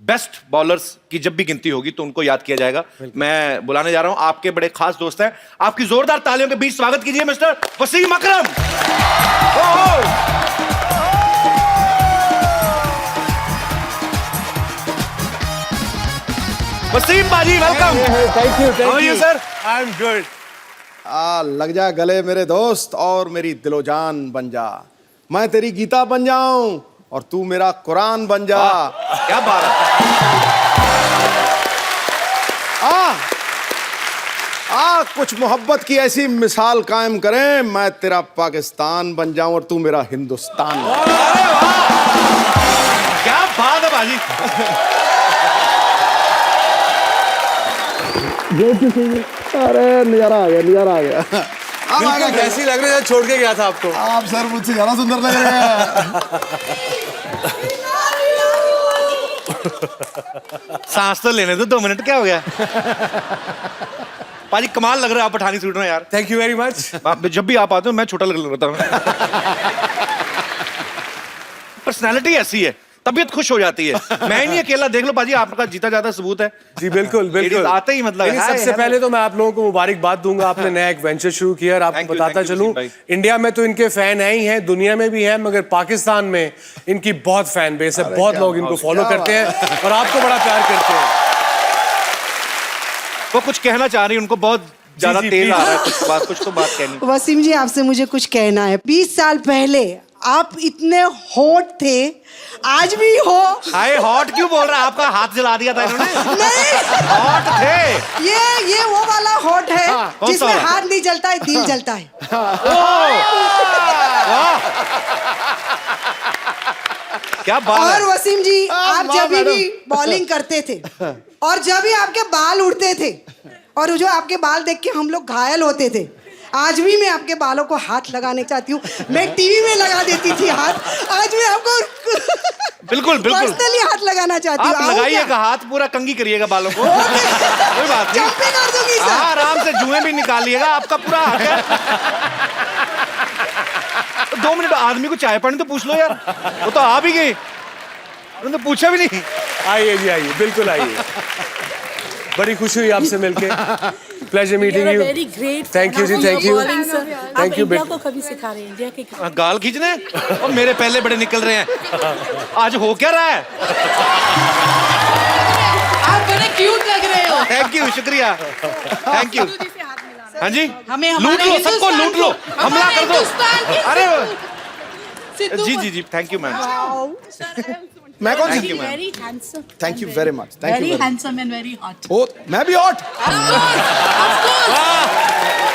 बेस्ट बॉलर्स की जब भी गिनती होगी तो उनको याद किया जाएगा। मैं बुलाने जा रहा हूं, आपके बड़े खास दोस्त हैं। आपकी जोरदार तालियों के बीच स्वागत कीजिए मिस्टर वसीम अकरम। वसीम बाजी, welcome. Thank you how are you sir? I am good. लग जा गले मेरे दोस्त और मेरी दिलो जान बन जा। मैं तेरी गीता बन जाऊं और तू मेरा कुरान बन जा। क्या बात है। कुछ मोहब्बत की ऐसी मिसाल कायम करें, मैं तेरा पाकिस्तान बन जाऊं और तू मेरा हिंदुस्तान बन जा। अरे वाह, क्या बात है बाजी। अरे नजारा आ गया, नजारा आ गया। बिल्कुल कैसी लग रही है, छोड़ के गया था आपको। आप सर मुझसे ज्यादा सुंदर लग रहे हैं। सांस तो लेने दो 2 मिनट, क्या हो गया? पाजी कमाल लग रहा है आप पठानी सूट में यार। Thank you very much. आप जब भी आप आते हो मैं छोटा लगता हूँ। पर्सनालिटी ऐसी है, तबीयत खुश हो जाती है। मैं ही नहीं अकेला, देख लो पाजी, आपका जीता जाता सबूत है। जी बिल्कुल बिल्कुल। आते ही मतलब लेकिन सबसे पहले तो मैं आप लोगों को मुबारकबाद दूंगा, आपने नया एक वेंचर शुरू किया। और आपको बताता चलूं, इंडिया में तो इनके फैन है ही हैं, दुनिया में भी हैं, मगर पाकिस्तान में इनकी बहुत फैन बेस है। बहुत लोग इनको फॉलो करते हैं और आपको बड़ा प्यार करते हैं। वो कुछ कहना चाह रही है, उनको बहुत ज्यादा तेज आ रहा है, कुछ तो बात कहनी। वसीम जी, आपसे मुझे कुछ कहना है। 20 साल पहले आप इतने हॉट थे, आज भी हो। हाय, हॉट क्यों बोल रहा है? आपका हाथ जला दिया था इन्होंने। नहीं, हॉट थे। ये वो वाला हॉट है जिसमें वाला? हाथ नहीं जलता है, दिल जलता है। क्या बात और है। वसीम जी, आप जब भी बॉलिंग करते थे और जब भी आपके बाल उड़ते थे और जो आपके बाल देख के हम लोग घायल होते थे, आज भी मैं आपके बालों को हाथ लगाने चाहती हूँ। मैं टीवी में लगा देती थी हाथ, आज मैं आपको बिल्कुल बिल्कुल पर्सनली हाथ लगाना चाहती हूँ। आप आऊँ लगाइएगा क्या? हाथ, पूरा कंघी करिएगा बालों को, कोई बात नहीं। जंपिंग कर दूंगी सर। हाँ, आराम से जुएं भी निकालिएगा, आपका पूरा हक है। 2 मिनट आदमी को चाय पानी तो पूछ लो यार, वो तो आ भी गई, उन्होंने तो पूछा भी नहीं। आइए जी, आइए, बिल्कुल आइए। बड़ी खुशी हुई आपसे मिलके। Pleasure meeting you. Thank you जी, थैंक यू, थैंक यू बेटा। कभी सिखा रहे हैं इंडिया के? गाल खींचने और मेरे पहले बड़े निकल रहे हैं। आज हो क्या रहा है? आप बड़े क्यूट लग रहे हो। थैंक यू, शुक्रिया, थैंक यू। हाँ जी, हमें लूट लो, सबको लूट लो, हमला कर दो। अरे सिद्धू जी जी जी, थैंक यू मैम। मैं कौन थैंक सी? You ma'am. Very handsome, thank you very much, thank very you. Handsome and very hot. ओ, मैं भी हॉट।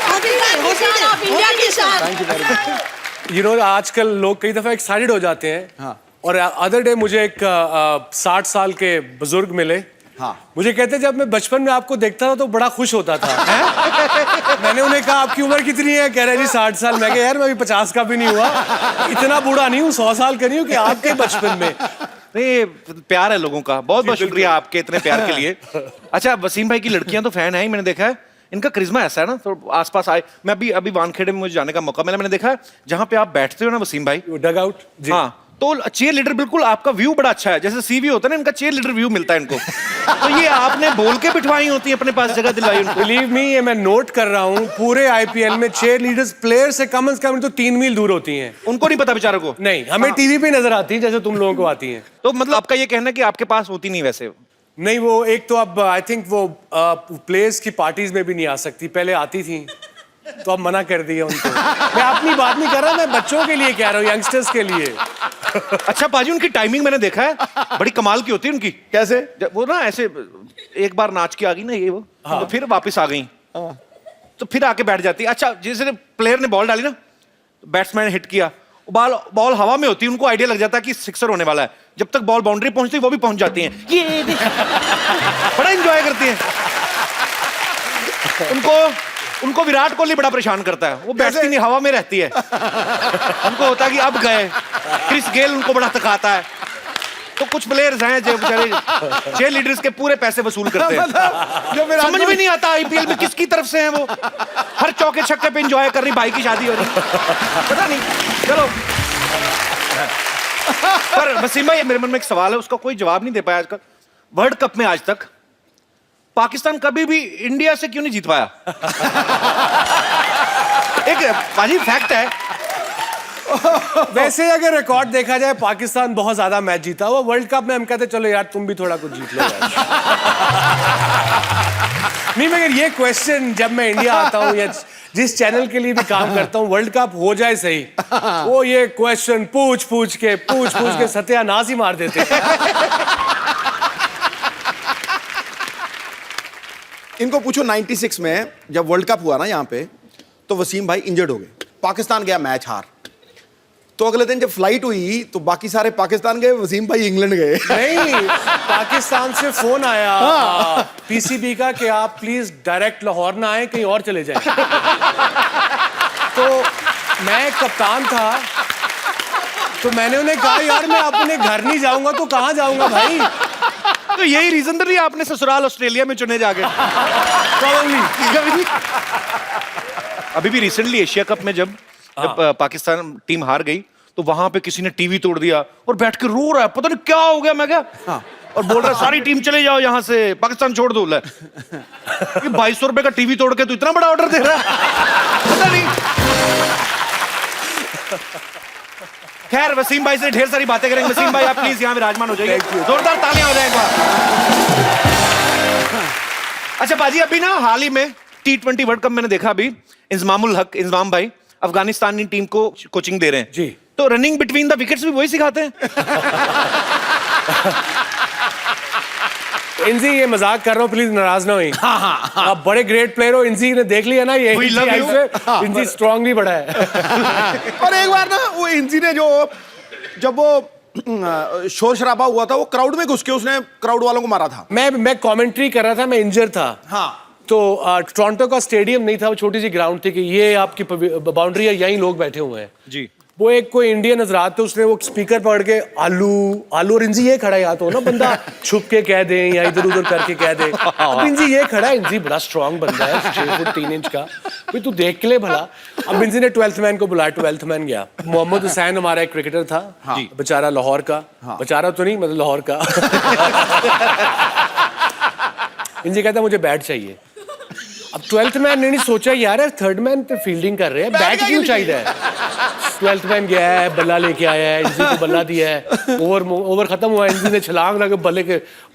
आप इंडिया की शान। Thank you very much. You know, आजकल लोग कई दफा एक्साइटेड हो जाते हैं। हाँ। और अदर डे मुझे एक 60 साल के बुजुर्ग मिले। हाँ। मुझे कहते जब मैं बचपन में आपको देखता था तो बड़ा खुश होता था। मैंने उन्हें कहा आपकी उम्र कितनी है? कह रहे जी 60 साल। मैं कहा यार मैं अभी 50 का भी नहीं हुआ, इतना बूढ़ा नहीं हूँ, 100 साल का नहीं हूँ कि आपके बचपन में। नहीं, प्यार है लोगों का, बहुत बहुत शुक्रिया आपके इतने प्यार के लिए। अच्छा, वसीम भाई की लड़कियां तो फैन है ही, मैंने देखा है, इनका करिश्मा ऐसा है ना, तो आसपास आए, मैं अभी वानखेड़े में मुझे जाने का मौका मिला, मैंने देखा है जहाँ पे आप बैठते हो ना वसीम भाई, डग आउट जी। हाँ, तो चेयर लीडर बिल्कुल आपका व्यू बड़ा अच्छा है, जैसे सीवी होता है ना, इनका चेयर लीडर व्यू मिलता है इनको। तो ये आपने बोल के बिठवाई होती है, अपने पास जगह दिलवाई उनको। बिलीव मी, ये मैं नोट कर रहा हूँ, पूरे आईपीएल में चेयर लीडर्स प्लेयर से कम तो 3 मील दूर होती हैं। उनको नहीं पता बेचारों को। नहीं, हमें टीवी पे नजर आती है जैसे तुम लोगों को आती हैं। तो मतलब आपका ये कहना है कि आपके पास होती नहीं वैसे? नहीं, वो एक तो अब आई थिंक वो प्लेयर्स की पार्टीज में भी नहीं आ सकती, पहले आती थी तो अब मना कर दिया उनको। मैं अपनी बात नहीं कर रहा, मैं बच्चों के लिए कह रहा हूँ, यंगस्टर्स के लिए। अच्छा पाजी, उनकी टाइमिंग मैंने देखा है, बड़ी कमाल की होती है उनकी। कैसे? वो ना ऐसे एक बार नाच के आ गई ना ये वो, हाँ। तो फिर वापस आ गई, हाँ। तो फिर आके बैठ जाती। अच्छा, जैसे प्लेयर ने बॉल डाली ना, बैट्समैन हिट किया, बॉल हवा में होती है, उनको आइडिया लग जाता है कि सिक्सर होने वाला है। जब तक बॉल बाउंड्री पहुंचती है वो भी पहुंच जाती हैं। ये बड़ा एंजॉय करती हैं। उनको विराट कोहली बड़ा परेशान करता है, वो बैठती नहीं, हवा में रहती है। उनको होता है कि अब गए। क्रिस गेल उनको बड़ा तकाता है। तो कुछ प्लेयर्स हैं जो बेचारे चेयर लीडर्स के पूरे पैसे वसूल करते हैं। समझ में नहीं आता आईपीएल में किसकी तरफ से हैं वो। हर चौके छक्के पे एंजॉय कर रही, भाई की शादी हो रही, पता नहीं। चलो, पर वसीम भाई मेरे मन में एक सवाल है, उसका कोई जवाब नहीं दे पाया आजकल। वर्ल्ड कप में आज तक पाकिस्तान कभी भी इंडिया से क्यों नहीं जीत पाया? एक पाजी फैक्ट है। वैसे अगर रिकॉर्ड देखा जाए, पाकिस्तान बहुत ज्यादा मैच जीता हुआ। वर्ल्ड कप में हम कहते चलो यार तुम भी थोड़ा कुछ जीत लो यार। नहीं, मगर ये क्वेश्चन जब मैं इंडिया आता हूँ या जिस चैनल के लिए भी काम करता हूँ, वर्ल्ड कप हो जाए सही, वो ये क्वेश्चन पूछ के सत्यानाश ही मार देते। इनको पूछो 96 में जब वर्ल्ड कप हुआ ना यहाँ पे, तो वसीम भाई इंजर्ड हो गए, पाकिस्तान गया मैच हार। तो अगले दिन जब फ्लाइट हुई तो बाकी सारे पाकिस्तान गए, वसीम भाई इंग्लैंड गए। नहीं, पाकिस्तान से फोन आया पीसीबी का कि आप प्लीज डायरेक्ट लाहौर ना आए, कहीं और चले जाएं। तो मैं कप्तान था, तो मैंने उन्हें कहा यार मैं अपने घर नहीं जाऊंगा तो कहाँ जाऊंगा भाई। तो यही रीजन तो नहीं आपने ससुराल ऑस्ट्रेलिया में चुने जाके? अभी भी रिसेंटली एशिया कप में जब पाकिस्तान टीम हार गई, तो वहां पे किसी ने टीवी तोड़ दिया और बैठ के रो रहा है, पता नहीं क्या हो गया। मैं क्या, और बोल रहा है सारी टीम चले जाओ यहाँ से, पाकिस्तान छोड़ दो। 2200 रुपए का टीवी तोड़ के तो इतना बड़ा ऑर्डर दे रहा है, पता नहीं। खैर, वसीम भाई से ढेर सारी बातें करेंगे। वसीम भाई आप प्लीज यहाँ विराजमान हो जाइए, जोरदार तालियां हो जाए एक बार। अच्छा बाजी, अभी ना हाल ही में T20 वर्ल्ड कप मैंने देखा, अभी इंजमामुल हक, इंजमाम भाई अफगानिस्तानी टीम को कोचिंग दे रहे हैं जी। तो रनिंग बिटवीन द विकेट्स भी वही सिखाते हैं? इनजी, ये मजाक कर रहा हूँ, प्लीज नाराज ना हुई। आप बड़े ग्रेट प्लेयर हो, इनजी ने देख लिया ना, ये इनजी स्ट्रांगली बड़ा है। और एक बार ना वो इंजी ने जब वो शोर शराबा हुआ था, वो क्राउड में घुस के उसने क्राउड वालों को मारा था। मैं कमेंट्री कर रहा था, मैं इंजर था। हाँ। तो टोरंटो का स्टेडियम नहीं था, वो छोटी सी ग्राउंड थी कि ये आपकी बाउंड्री है, यहीं लोग बैठे हुए हैं जी। वो एक कोई इंडियन हजरात थे, उसने वो स्पीकर पकड़ के आलू आलू, और इंजी ये खड़ा है, या तो ना बंदा छुप के कह दे या इधर उधर करके कह दे। अब इंजी ये खड़ा है, इंजी बड़ा स्ट्रांग बंदा है, 6 फुट 3 इंच का, भाई तू देख के ले भला। अब इंजी ने 12th मैन को बुलाया, 12th मैन गया। मोहम्मद हुसैन हमारा एक क्रिकेटर था, बेचारा लाहौर का, बेचारा तो नहीं मतलब लाहौर का। इंजी कहता मुझे बैट चाहिए। अब 12th मैन ने नहीं सोचा यार 3rd मैन पे फील्डिंग कर रहे हैं, बैट क्यों चाहिए है। 12th मैन गया है, बल्ला लेके आया है, इंजी को बल्ला दिया है, ओवर खत्म हुआ, इंजी ने छलांग लगा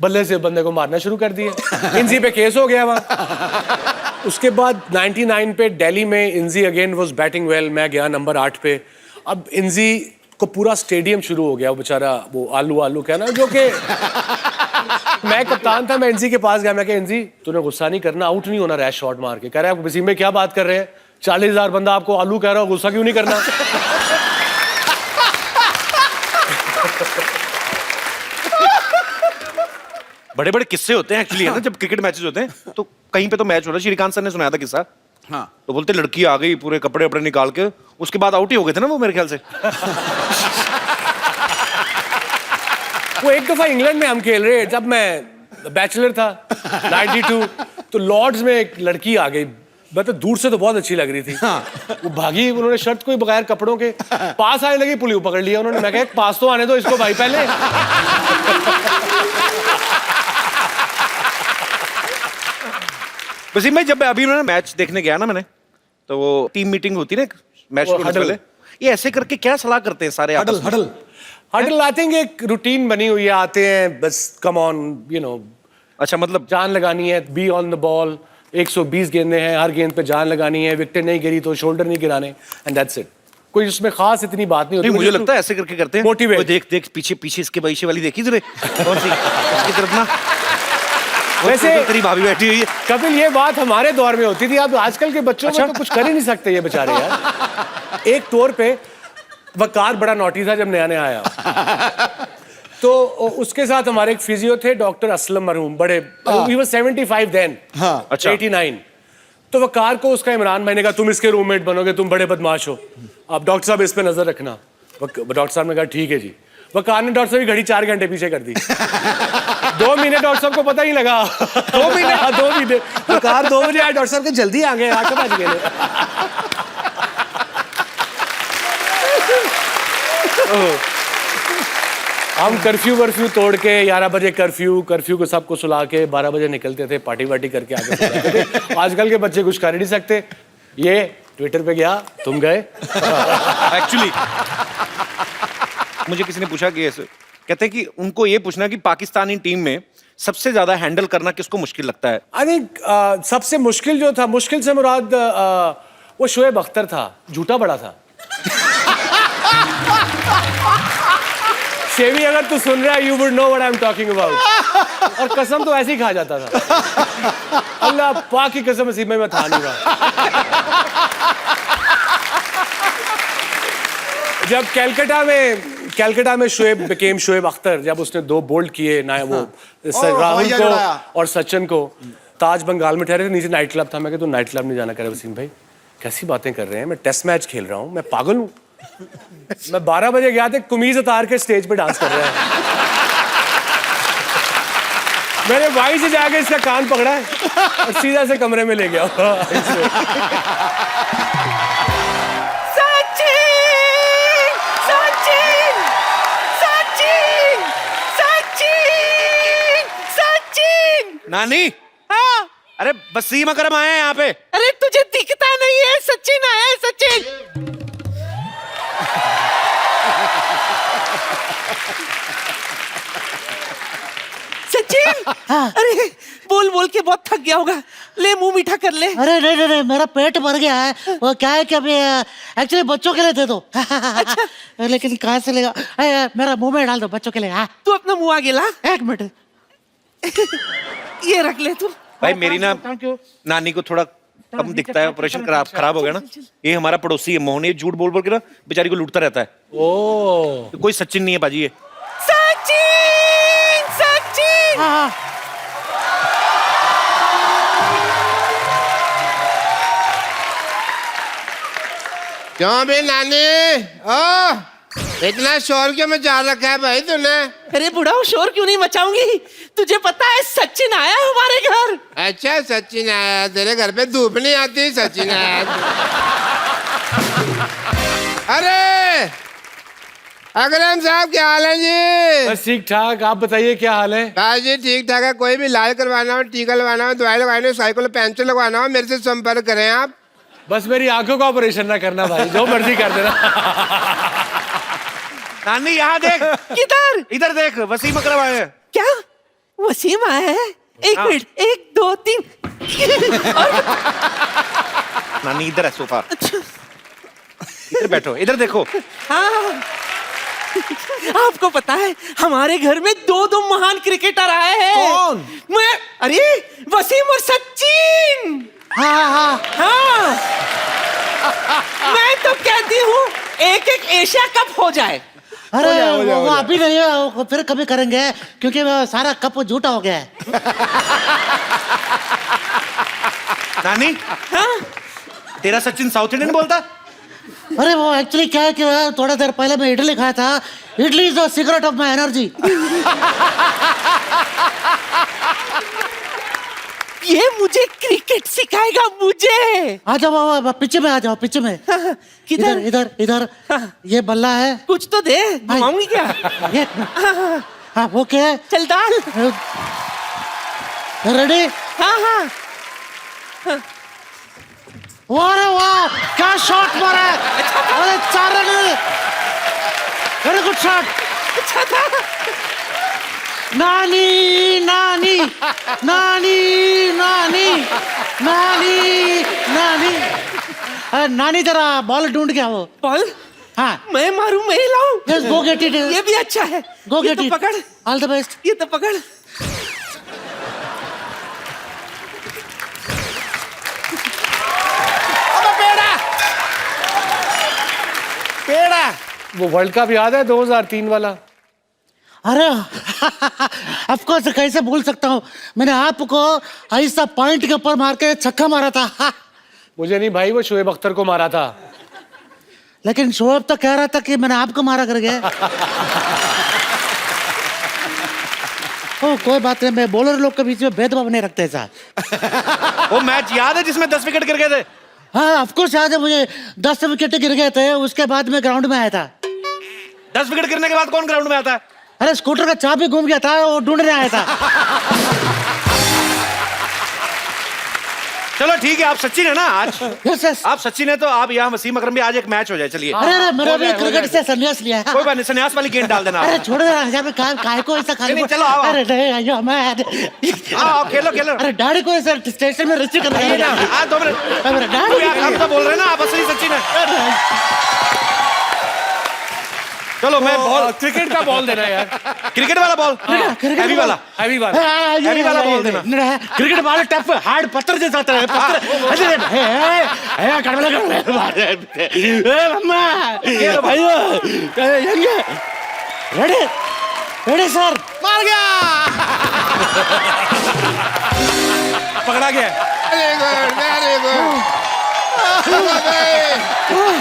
बल्ले से बंदे को मारना शुरू कर दिया। इंजी पे केस हो गया वहाँ। उसके बाद 99 पे दिल्ली में इंजी अगेन वाज बैटिंग वेल, मैं गया नंबर 8 पे। अब इंजी को पूरा स्टेडियम शुरू हो गया, वो बेचारा वो आलू आलू कहना, जो कि मैं कप्तान था, मैं इंजी के पास गया, मैं कहा इंजी तूने गुस्सा नहीं करना, आउट नहीं होना रैश शॉट मार के। कह रहा है वसीम में क्या बात कर रहे हैं, 40,000 बंदा आपको आलू कह रहा हो, गुस्सा क्यों नहीं करना। बड़े बड़े किस्से होते हैं एक्चुअली, है ना, जब क्रिकेट मैचेस होते हैं तो कहीं पे तो मैच हो रहा है, श्रीकांत सर ने सुनाया था किस्सा। हाँ, तो बोलते लड़की आ गई पूरे कपड़े वपड़े निकाल के, उसके बाद आउट ही हो गए थे ना वो मेरे ख्याल से। वो एक दफा इंग्लैंड में हम खेल रहे, जब मैं बैचलर था 92, तो लॉर्ड्स में एक लड़की आ गई, मतलब दूर से तो बहुत अच्छी लग रही थी। वो भागी, उन्होंने शर्ट कोई बगैर कपड़ों के पास आने लगी, पुलिस पकड़ लिया उन्होंने। मैं कहा पास तो आने दो इसको भाई पहले। वसीम भाई, जब अभी मैंने मैच देखने गया ना मैंने, तो वो टीम मीटिंग होती है ना मैच को पहले, ये ऐसे करके क्या सलाह करते हैं सारे? हडल आई थिंक एक रूटीन बनी हुई है, आते हैं बस कम ऑन यू नो। अच्छा, मतलब जान लगानी है, बी ऑन द बॉल, 120 गेंदें हैं, हर गेंद पे जान लगानी है, विकेट नहीं गिरी तो शोल्डर नहीं गिराने, एंड दैट्स इट। कोई उसमें खास इतनी बात नहीं होती। मुझे लगता है ऐसे करके करते हैं। मोटिवेट। देख देख पीछे पीछे इसके पीछे वाली देखी तुमने कौन सी इसकी तरफ ना, वैसे तेरी भाभी बैठी हुई है। कपिल ये बात हमारे दौर में होती थी, अब आजकल के बच्चों में तो कुछ कर ही नहीं सकते ये बेचारे यार। एक टूर पे वकार बड़ा नोटी था जब नया नया आया, तो उसके साथ हमारे एक फिजियो थे डॉक्टर असलम मरहूम, बड़े ही वाज 75 देन, अच्छा 89। तो वकार को उसका इमरान भाई ने कहा तुम इसके रूममेट बनोगे, तुम बड़े बदमाश हो, अब डॉक्टर साहब इस पे नजर रखना। डॉक्टर साहब ने कहा ठीक है जी। वकार ने डॉक्टर साहब की घड़ी 4 घंटे पीछे कर दी। 2 महीने डॉक्टर साहब को पता ही लगा। 2 महीने वकार 2 बजे आए, डॉक्टर साहब के जल्दी आ गए, आके बज गए। हम कर्फ्यू तोड़ के 11 बजे कर्फ्यू को सबको सुला के 12 बजे निकलते थे, पार्टी वार्टी करके आगे सुलाते थे। आजकल के बच्चे कुछ कर ही नहीं सकते। ये ट्विटर पे गया, तुम गए। एक्चुअली मुझे किसी ने पूछा कि ऐसे कहते हैं कि उनको ये पूछना कि पाकिस्तानी टीम में सबसे ज्यादा हैंडल करना किसको मुश्किल लगता है? आई थिंक सबसे मुश्किल जो था, मुश्किल से मुराद वो शोएब अख्तर था, झूठा बड़ा था। शेवी अगर तू सुन रहा है, you would know what I am talking about. और कसम तो ऐसे ही खा जाता था, अल्लाह पाक की कसम, नसीब में मैं था नहीं रहा। जब कैलकाटा में शोएब बिकेम शोएब अख्तर, जब उसने 2 बोल्ड किए ना, वो राहुल को और सचिन को, ताज बंगाल में ठहरे थे, नीचे नाइट क्लब था। मैं कहता तू नाइट क्लब नहीं जाना, करे वसीम भाई कैसी बातें कर रहे हैं, मैं टेस्ट मैच खेल रहा हूँ, मैं पागल हूँ। मैं 12 बजे गया था, कमीज उतार के स्टेज पे डांस कर रहा है। मैंने भाई से जाके इसका कान पकड़ा है और सीधा से कमरे में ले गया। नानी, हाँ? अरे वसीम अकरम आए हैं यहाँ पे। अरे तुझे दिखता नहीं है, सचिन आया है, सचिन। सचिन, अरे बोल बोल के बहुत थक गया होगा, ले मुंह मीठा कर ले। अरे नहीं, मेरा पेट भर गया है। वो क्या है कि अभी एक्चुअली बच्चों के लिए थे तो। अच्छा। लेकिन कहाँ से लेगा, मेरा मुंह में डाल दो बच्चों के लिए। हाँ, तू अपना मुंह आगे ला। 1 मिनट। ये रख ले तू। भाई मेरी ना नानी को थोड़ा कम दिखता है, ऑपरेशन खराब हो गया ना। ये हमारा पड़ोसी है मोहन, ये झूठ बोल बोल के ना बेचारी को लूटता रहता है। ओ, तो कोई सचिन नहीं है बाजी ये। सचिन, सचिन। हाँ। क्यों भी नानी? ओ इतना शोर क्यों मचा रखा है भाई तूने? अरे बुढ़ा शोर क्यों नहीं मचाऊंगी? तुझे पता है सचिन आया हमारे घर। अच्छा सचिन आया तेरे घर पे? धूप नहीं आती सचिन आया। अरे अकरम साहब क्या हाल है जी? बस ठीक ठाक, आप बताइए क्या हाल है? बस जी ठीक ठाक है। कोई भी इलाज करवाना हो, टीका लगवाना हो, दवाई लगवानी हो, साइकिल पंचर लगवाना हो, मेरे से संपर्क करें आप। बस मेरी आंखों का ऑपरेशन ना करना भाई, जो मर्जी कर देना। नानी यहाँ देख। किधर? इधर देख, वसीम अकरम आए हैं। क्या वसीम आया है? एक हाँ। मिनट, 1 2 3। नानी इधर है सोफा। इधर बैठो, इधर देखो। हाँ आपको पता है हमारे घर में 2 महान क्रिकेटर आए हैं। कौन? मैं, अरे वसीम और सचिन। हाँ मैं तो कहती हूँ एक एशिया कप हो जाए। अरे वो अभी नहीं है, वो फिर कभी करेंगे क्योंकि वो सारा कप झूठा हो गया है। नानी हाँ? तेरा सचिन साउथ इंडियन बोलता? अरे वो एक्चुअली क्या है कि थोड़ा देर पहले मैं इडली खाया था। Idli is the secret of my energy. ये मुझे क्रिकेट सिखाएगा मुझे। आ जाओ पीछे में, आ जाओ पीछे में। किधर? इधर इधर इधर। ये बल्ला है, कुछ तो दे, घुमाऊंगी क्या? ये हाँ वो क्या है? चल डाल। रेडी? हाँ हाँ अरे वाह क्या शॉट मारा है! अरे 4 रन, वेरी गुड शॉट। अच्छा था। नानी नानी नानी नानी नानी नानी। अरे नानी जरा बॉल ढूंढ के आओ। बॉल? हाँ मैं मारूं, मैं लाऊं? Yes go get it. ये भी अच्छा है। गो ये गेट तो इट। पकड़। All the best. ये तो पकड़। पेड़ा। वो वर्ल्ड कप याद है 2003 वाला? अरे ऑफ कोर्स, कैसे भूल सकता हूँ। मैंने आपको ऐसा पॉइंट के ऊपर मार के छक्का मारा था। मुझे नहीं भाई, वो शोएब अख्तर को मारा था। लेकिन शोएब तो कह रहा था कि मैंने आपको मारा करके। ओ कोई बात नहीं, मैं बॉलर लोग के बीच में भेदभाव नहीं रखते साहब। वो मैच याद है जिसमें 10 विकेट गिर गए थे? हाँ ऑफ कोर्स याद है मुझे। 10 विकेट गिर गए थे, उसके बाद में ग्राउंड में आया था। 10 विकेट गिरने के बाद कौन ग्राउंड में आता है? अरे स्कूटर का चाबी घूम गया था, वो ढूंढने आया था। चलो ठीक है, आप सचिन है ना आज? Yes yes. आप सचिन है तो आप यहाँ वसीम अकरम भी, आज एक मैच हो जाए। चलिए। अरे अरे मेरा भी क्रिकेट से संन्यास लिया है। कोई बात नहीं, संन्यास वाली गेंद डाल देना। अरे छोड़ दे यार, मैं काय को ऐसा खाली। नहीं, चलो आओ। अरे नहीं आइयो मैं। आओ खेलो खेलो। अरे डैडी को ऐसा स्टेशन में रिसीव करना है। 2 मिनट। अरे डैडी हम तो बोल रहे हैं ना, आप असली सचिन है। चलो मैं बॉल, क्रिकेट का बॉल देना यार। क्रिकेट वाला बॉल, हैवी वाला, हैवी वाला, हैवी वाला बॉल देना। क्रिकेट बॉल टफ हार्ड पत्थर जैसा होता है। पत्थर रेडी रेडी सर। मार गया। पकड़ा गया। Very good very good.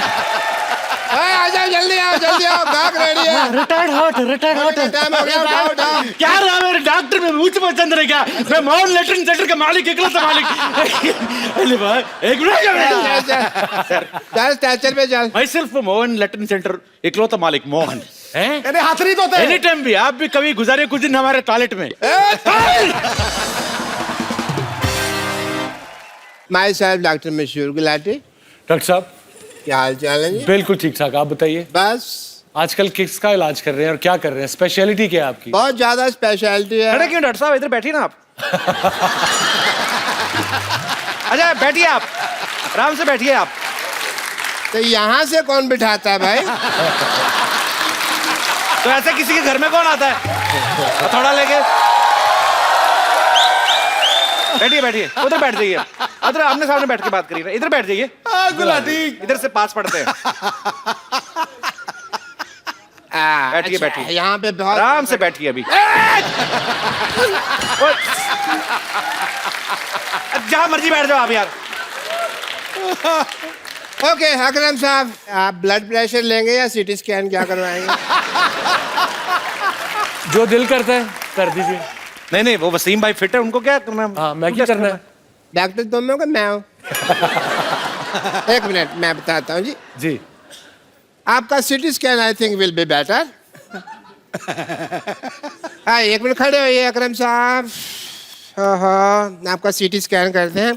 आ जाओ जल्दी आओ जल्दी आओ, गाहक रेडी है। रिटायर्ड हॉट टाइम हो गया, उठाओ उठाओ। क्या रहा मेरे डॉक्टर में मुझ पर चंद्र क्या? मैं मोहन लेटरिन सेंटर का मालिक, इकलौता मालिक। अरे भाई एक मिनट। चल स्टैचर पे चल। मैं सिर्फ मोहन लेटरिन सेंटर इकलौता मालिक मोहन हैं? अरे हाथ नहीं धोते। एनी टाइम भी आप भी कभी गुजारे कुछ दिन हमारे टॉयलेट में। माय सेल्फ डॉक्टर मशहूर गुलाटी। डॉक्टर साहब क्या हाल चाल है जी? बिल्कुल ठीक ठाक, आप बताइए। बस आजकल किसका इलाज कर रहे हैं और क्या कर रहे हैं? स्पेशलिटी क्या है आपकी? बहुत ज्यादा स्पेशलिटी है। खड़े क्यों डॉक्टर साहब? इधर बैठिए ना आप। अच्छा बैठिए आप, आराम से बैठिए आप। तो यहाँ से कौन बिठाता है भाई? तो ऐसे किसी के घर में कौन आता है हथौड़ा लेके? बैठिए बैठिए, उधर बैठ जाइए। उधर आमने सामने बैठ के बात करिए। इधर बैठ जाइए। गुलाटी इधर से पास पढ़ते हैं। बैठिए अच्छा, बैठिए, यहाँ पे बहुत आराम से बैठिए। अभी जहां मर्जी बैठ जाओ आप यार। ओके अकरम साहब, आप ब्लड प्रेशर लेंगे या सीटी स्कैन क्या करवाएंगे? जो दिल करता है कर दीजिए। नहीं नहीं, वो वसीम भाई फिट है, उनको क्या करना है? हाँ, मैं क्या करना है? डॉक्टर तुम हो कि मैं हूँ? एक मिनट, मैं बताता हूँ जी। जी। आपका CT scan I think will be better. हाँ, एक मिनट खड़े होइए अकरम साहब। हाँ, आपका सीटी स्कैन करते हैं।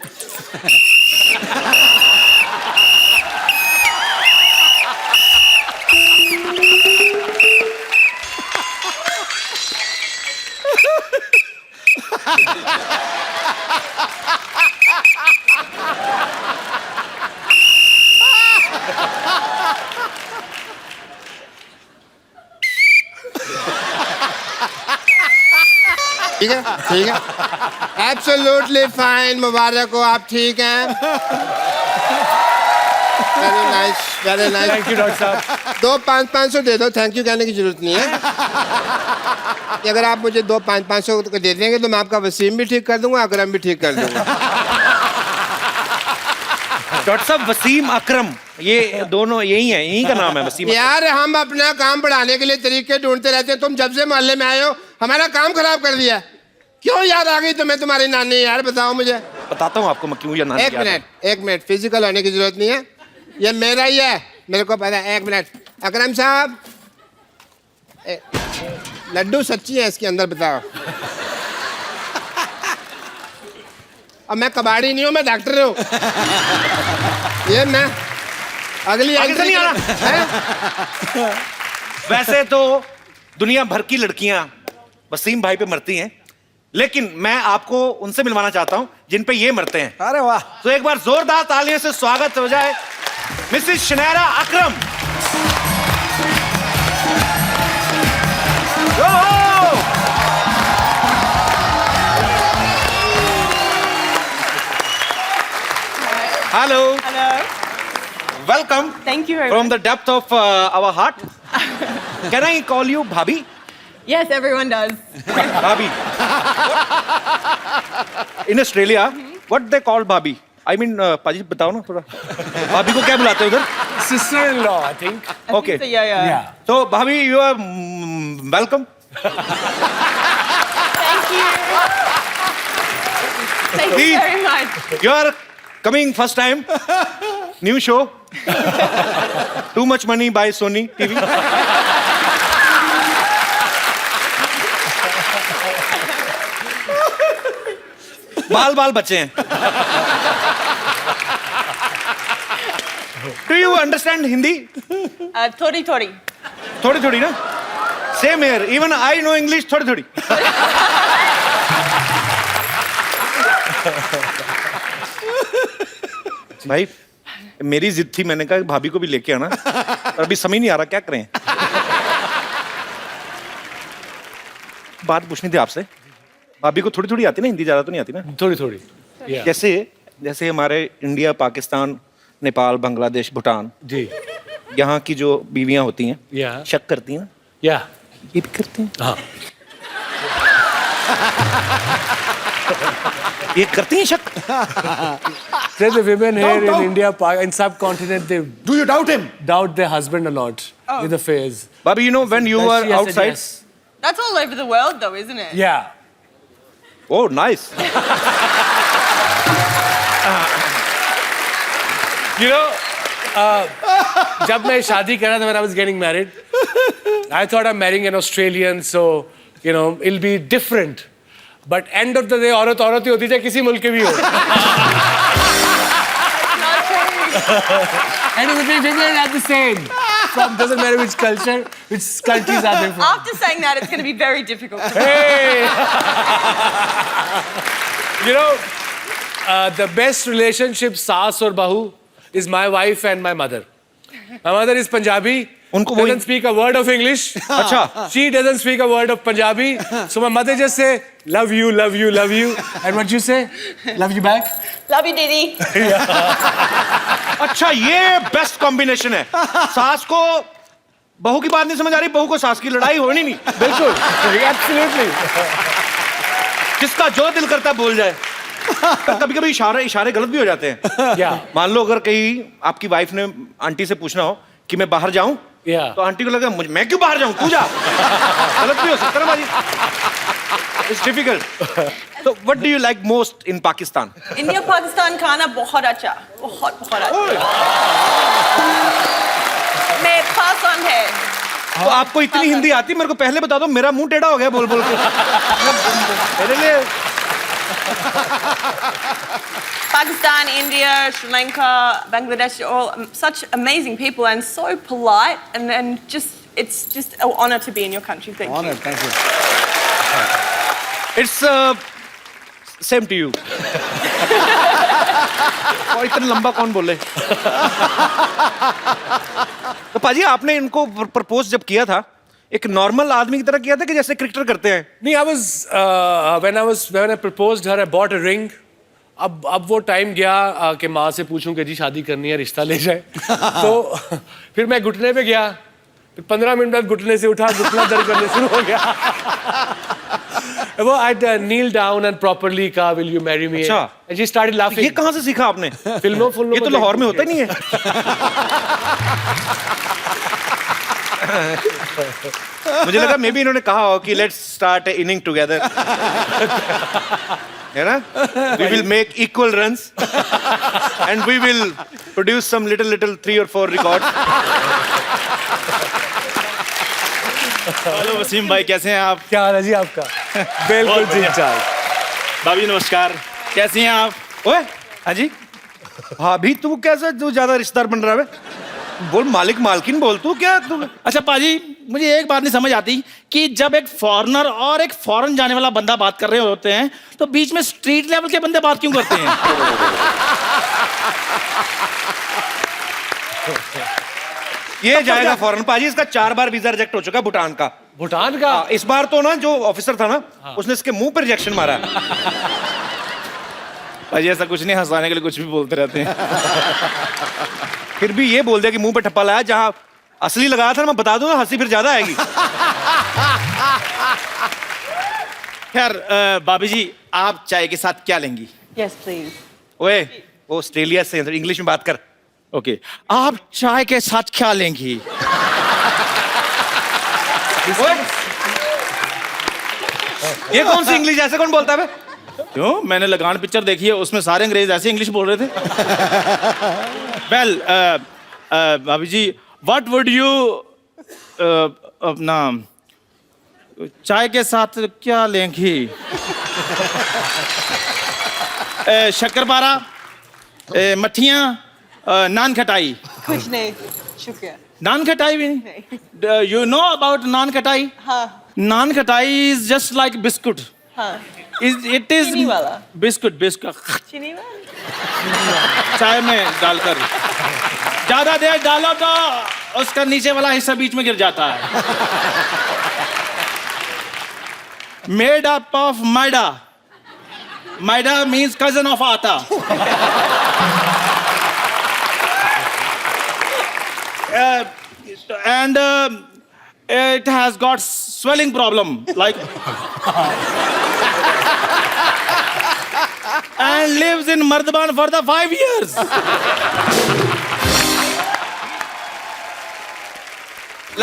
ठीक है, ठीक है, एब्सोल्युटली फाइन, मुबारक हो, आप ठीक हैं। Very nice, very nice. Thank you doctor साहब। 2 500 दे दो, थैंक यू कहने की जरूरत नहीं है। अगर आप मुझे 2 500 दे देंगे तो मैं आपका वसीम भी ठीक कर दूंगा, अकरम भी ठीक कर दूंगा। डॉक्टर साहब, वसीम अकरम, ये दोनों यही है, यही का नाम है वसीम। यार हम अपना काम बढ़ाने के लिए तरीके ढूंढते रहते हैं, तुम जब से मोहल्ले में आए हो हमारा काम खराब कर दिया। क्यों याद आ गई तुम्हें तुम्हारी नानी? यार बताओ मुझे। बताता हूँ आपको मैं क्यों या नानी। एक मिनट, फिजिकल होने की जरूरत नहीं है, ये मेरा ही है, मेरे को पता है। एक मिनट अकरम साहब, लड्डू सच्ची है इसके अंदर, बताओ। अब मैं कबाड़ी नहीं हूँ, मैं डॉक्टर हूँ। ये मैं अगली आगे नहीं आ रहा। वैसे तो दुनिया भर की लड़कियां वसीम भाई पे मरती हैं, लेकिन मैं आपको उनसे मिलवाना चाहता हूं जिन पे ये मरते हैं। अरे वाह। तो एक बार जोरदार तालियों से स्वागत हो जाए Mrs Shaniera Akram. Hello. Welcome. Thank you very From the depth of our heart. Can I call you Bhabhi? Yes, everyone does. Bhabhi. In Australia, what they call Bhabhi? I mean, पाजी बताओ ना थोड़ा। भाभी को क्या बुलाते हैं उधर? Sister-in-law, I think. Okay. So, yeah. So Bhabhi, you are welcome. Thank you. Thank you very much. You are coming first time. New show. Too much money by Sony TV. बाल बाल बचे हैं। Do you understand Hindi? Thodi. थोड़ी थोड़ी ना? Same here. Even I know English थोड़ी थोड़ी। भाई मेरी जिद थी, मैंने कहा भाभी को भी लेके आना, और अभी समझ नहीं आ रहा क्या करें। बात पूछनी थी आपसे, भाभी को थोड़ी थोड़ी आती ना हिंदी, ज्यादा तो नहीं आती ना? थोड़ी। जैसे हमारे इंडिया, पाकिस्तान, नेपाल, बांग्लादेश, भूटान, जी, यहाँ की जो बीवियां होती हैं, शक करती हैं, या ये भी करते हैं। हाँ। ये करती हैं शक? The women here in India, in subcontinent, they Do you doubt him? doubt their husband a lot with affairs. Bhabhi, you know when you But were she has said outside? yes. That's all over the world, though, isn't it? Yeah. Oh, nice. You know, जब मैं शादी कर रहा था, when I was getting married, I thought I'm marrying an Australian, so you know it'll be different. But end of the day, औरत ही होती है, किसी मुल्क के भी हो। And it would be women are the same. From doesn't matter which culture, which countries are they from. After saying that, it's going to be very difficult. Hey! You know, the best relationship, saas or bahu, is my wife and my mother. My mother is Punjabi. उनको doesn't speak a word of English. अच्छा. She doesn't speak a word of Punjabi. So my mother just say, love you, love you, love you. And what you say? Love you back? Love you, Didi. अच्छा, ये बेस्ट कॉम्बिनेशन है। सास को बहू की बात नहीं समझ आ रही, बहू को सास की लड़ाई होनी नहीं। बिल्कुल, absolutely. जिसका जो दिल करता बोल जाए। कभी कभी इशारे गलत भी हो जाते हैं। क्या? मान लो अगर कहीं आपकी वाइफ ने आंटी से पूछना हो कि मैं बाहर जाऊं, तो आंटी को लगा मैं क्यों बाहर जाऊं, तू जा। गलत भी हो सकता है ना बाजी। It's difficult. तो what do you like most in Pakistan? India Pakistan खाना बहुत अच्छा, बहुत अच्छा। मैं पसंद है। तो आपको इतनी हिंदी आती, मेरे को पहले बता दो, मेरा मुंह टेढ़ा हो गया बोल बोल के। मेरे लिए Pakistan, India, Sri Lanka, Bangladesh, all such amazing people and so polite, and it's just an honor to be in your country. Thank you. Thank you. It's same to you. और इतना लंबा कौन बोले? तो पाजी आपने इनको प्रपोज जब किया था, एक नॉर्मल आदमी की तरह किया था कि जैसे क्रिकेटर करते हैं? नहीं, when I proposed her, I bought a ring. अब वो टाइम गया कि माँ से पूछूं कि जी शादी करनी है, रिश्ता ले जाए। तो फिर मैं घुटने पे गया, फिर 15 मिनट बाद घुटने से उठा, घुटना दर्द करने शुरू हो गया। वो I kneel down and properly कहा, will you marry me? अच्छा। And she started laughing. ये कहाँ से सीखा आपने? फिल्मों ये तो लाहौर में होता नहीं है। मुझे लगा मे बी इन्होंने कहा हो कि लेट्स स्टार्ट इनिंग टुगेदर, है ना? We will make equal runs and we will produce some little 3 or 4 records. Hello Wasim भाई, कैसे हैं आप? क्या हाल है जी आपका? बिल्कुल ठीक ठाक। भाभी नमस्कार, कैसी हैं आप? ओए हाँ जी, भाभी तू कैसे, तू ज्यादा रिश्तेदार बन रहा है? बोल मालिक मालकिन बोल, तू क्या तू? अच्छा पाजी, मुझे एक बात नहीं समझ आती कि जब एक फॉरेनर और एक फॉरेन जाने वाला बंदा बात कर रहे होते हैं तो बीच में स्ट्रीट लेवल के बंदे बात क्यों करते हैं? ये जाएगा फॉरेन पाजी, इसका 4 बार वीजा रिजेक्ट हो चुका है भूटान का। भूटान का? इस बार तो ना जो ऑफिसर था ना, उसने इसके मुंह पे रिजेक्शन मारा। पाजी ऐसा कुछ नहीं, हंसाने के लिए कुछ भी बोलते रहते हैं। फिर भी ये बोल दिया कि मुंह पे ठप्पा लाया, जहां असली लगाया था ना, मैं बता दूं ना, हंसी फिर ज्यादा आएगी। खैर भाभी जी, आप चाय के साथ क्या लेंगी? Yes, please. ओए वो ऑस्ट्रेलिया से, इंग्लिश में बात कर। ओके, आप चाय के साथ क्या लेंगी? ओए, ये कौन सी इंग्लिश, ऐसे कौन बोलता है? क्यों, मैंने लगान पिक्चर देखी है, उसमें सारे अंग्रेज ऐसे इंग्लिश बोल रहे थे। वेल भाभी जी, व्हाट वुड यू अपना चाय के साथ क्या लेंगी? शक्करपारा, मठियाँ, नान खटाई। कुछ नहीं, शुक्रिया। नान खटाई भी नहीं? यू नो अबाउट नान खटाई? हाँ। नान खटाई इज जस्ट लाइक बिस्कुट। हाँ। इट इज चीनी वाला? बिस्कुट चीनी वाला? चाय में डालकर ज्यादा देर डालो तो उसका नीचे वाला हिस्सा बीच में गिर जाता है। Made up of maida. Maida means cousin of आटा। And it has got swelling problem, like, and lives in Mardaban for the 5 years.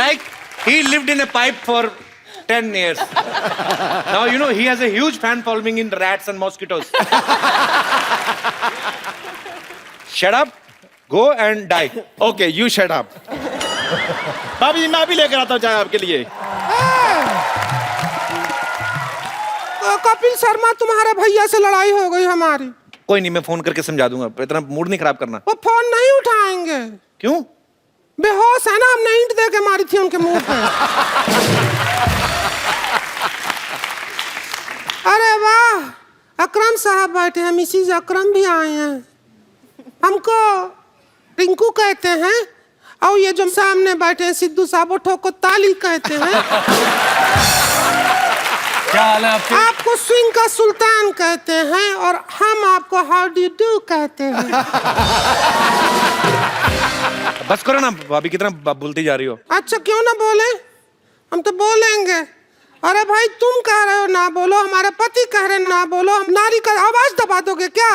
Like he lived in a pipe for 10 years. Now you know he has a huge fan following in rats and mosquitoes. Shut up, go and die. Okay, you shut up. भाभी जी, मैं अभी लेकर आता हूँ चाय आपके लिए। कपिल शर्मा, तुम्हारे भैया से लड़ाई हो गई हमारी। कोई नहीं, मैं फोन करके समझा दूंगा, इतना मूड नहीं खराब करना। वो फोन नहीं उठाएंगे। क्यों? बेहोश है ना, हमने ईंट दे के मारी थी उनके मुंह पे। अरे वाह, अकरम साहब बैठे हैं, मिसिज अकरम भी आए हैं। हमको टिंकू कहते हैं, और ये जो सामने बैठे हैं सिद्धू साहब, वो ठोको ताली कहते हैं। क्या हाल है आपके? आपको स्विंग का सुल्तान कहते हैं और हम आपको हाउ डू डू कहते हैं। बस करो ना भाभी, कितना बोलती जा रही हो। अच्छा, क्यों ना बोले, हम तो बोलेंगे। अरे भाई तुम कह रहे हो ना बोलो, हमारे पति कह रहे ना बोलो, हम नारी का आवाज दबा दोगे क्या?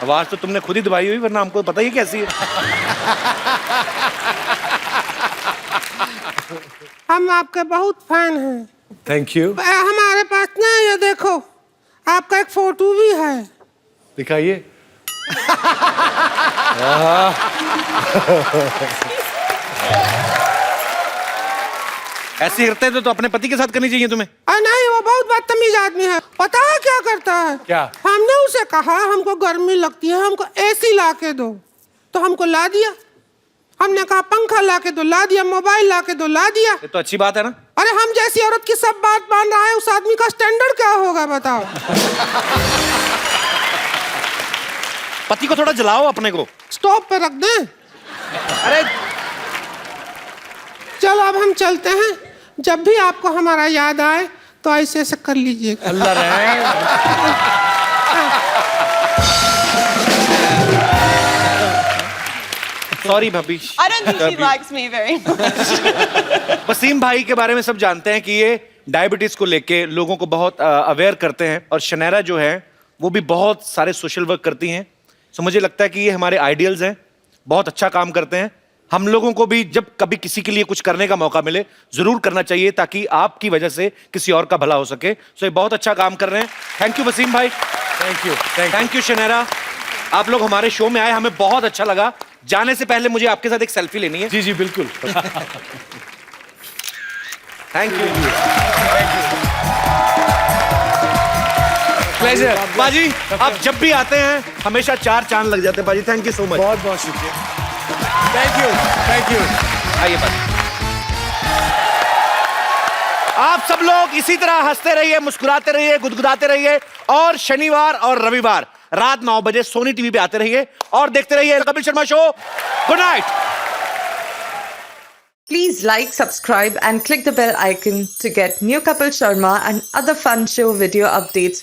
आवाज तो तुमने खुद ही दबाई हुई, वरना हमको पता ही कैसी है। हम आपके बहुत फैन हैं। Thank you. हमारे पास ना ये देखो आपका एक फोटो भी है। दिखाइए। ऐसी हरकतें तो अपने पति के साथ करनी चाहिए तुम्हें। नहीं, वो बहुत बदतमीज आदमी है। पता है क्या करता है? क्या? हमने उसे कहा हमको गर्मी लगती है, हमको एसी ला के दो, तो हमको ला दिया। हमने कहा पंखा ला के दो, ला दिया। मोबाइल ला के दो, ला दिया। ये तो अच्छी बात है ना। अरे हम जैसी औरत की सब बात मान रहा है, उस आदमी का स्टैंडर्ड क्या होगा बताओ? पति को थोड़ा जलाओ अपने को। स्टॉप पे रख दे। अरे चलो अब हम चलते हैं। जब भी आपको हमारा याद आए तो ऐसे ऐसे कर लीजिएगा। अल्लाह रहे। सॉरी भाभी। I don't think she likes me very much. Wasim भाई के बारे में सब जानते हैं कि ये डायबिटीज को लेके लोगों को बहुत अवेयर करते हैं, और शनैरा जो है वो भी बहुत सारे सोशल वर्क करती हैं। सो मुझे लगता है कि ये हमारे आइडियल्स हैं, बहुत अच्छा काम करते हैं। हम लोगों को भी जब कभी किसी के लिए कुछ करने का मौका मिले जरूर करना चाहिए, ताकि आपकी वजह से किसी और का भला हो सके। सो ये बहुत अच्छा काम कर रहे हैं। थैंक यू वसीम भाई। Thank you. Thank you Shaniera. आप लोग हमारे शो में आए, हमें बहुत अच्छा लगा। जाने से पहले मुझे आपके साथ एक सेल्फी लेनी है। जी जी बिल्कुल। Thank you. प्लेजर। बाजी आप जब भी आते हैं हमेशा 4 चांद लग जाते हैं बाजी। Thank you so much. बहुत बहुत शुक्रिया। Thank you. Thank you. आइए बाजी। आप सब लोग इसी तरह हंसते रहिए, मुस्कुराते रहिए, गुदगुदाते रहिए, और शनिवार और रविवार रात 9 बजे सोनी टीवी पे आते रहिए और देखते रहिए Kapil Sharma show. Good night. Please like, subscribe and click the bell icon to get new Kapil Sharma and other fun show video updates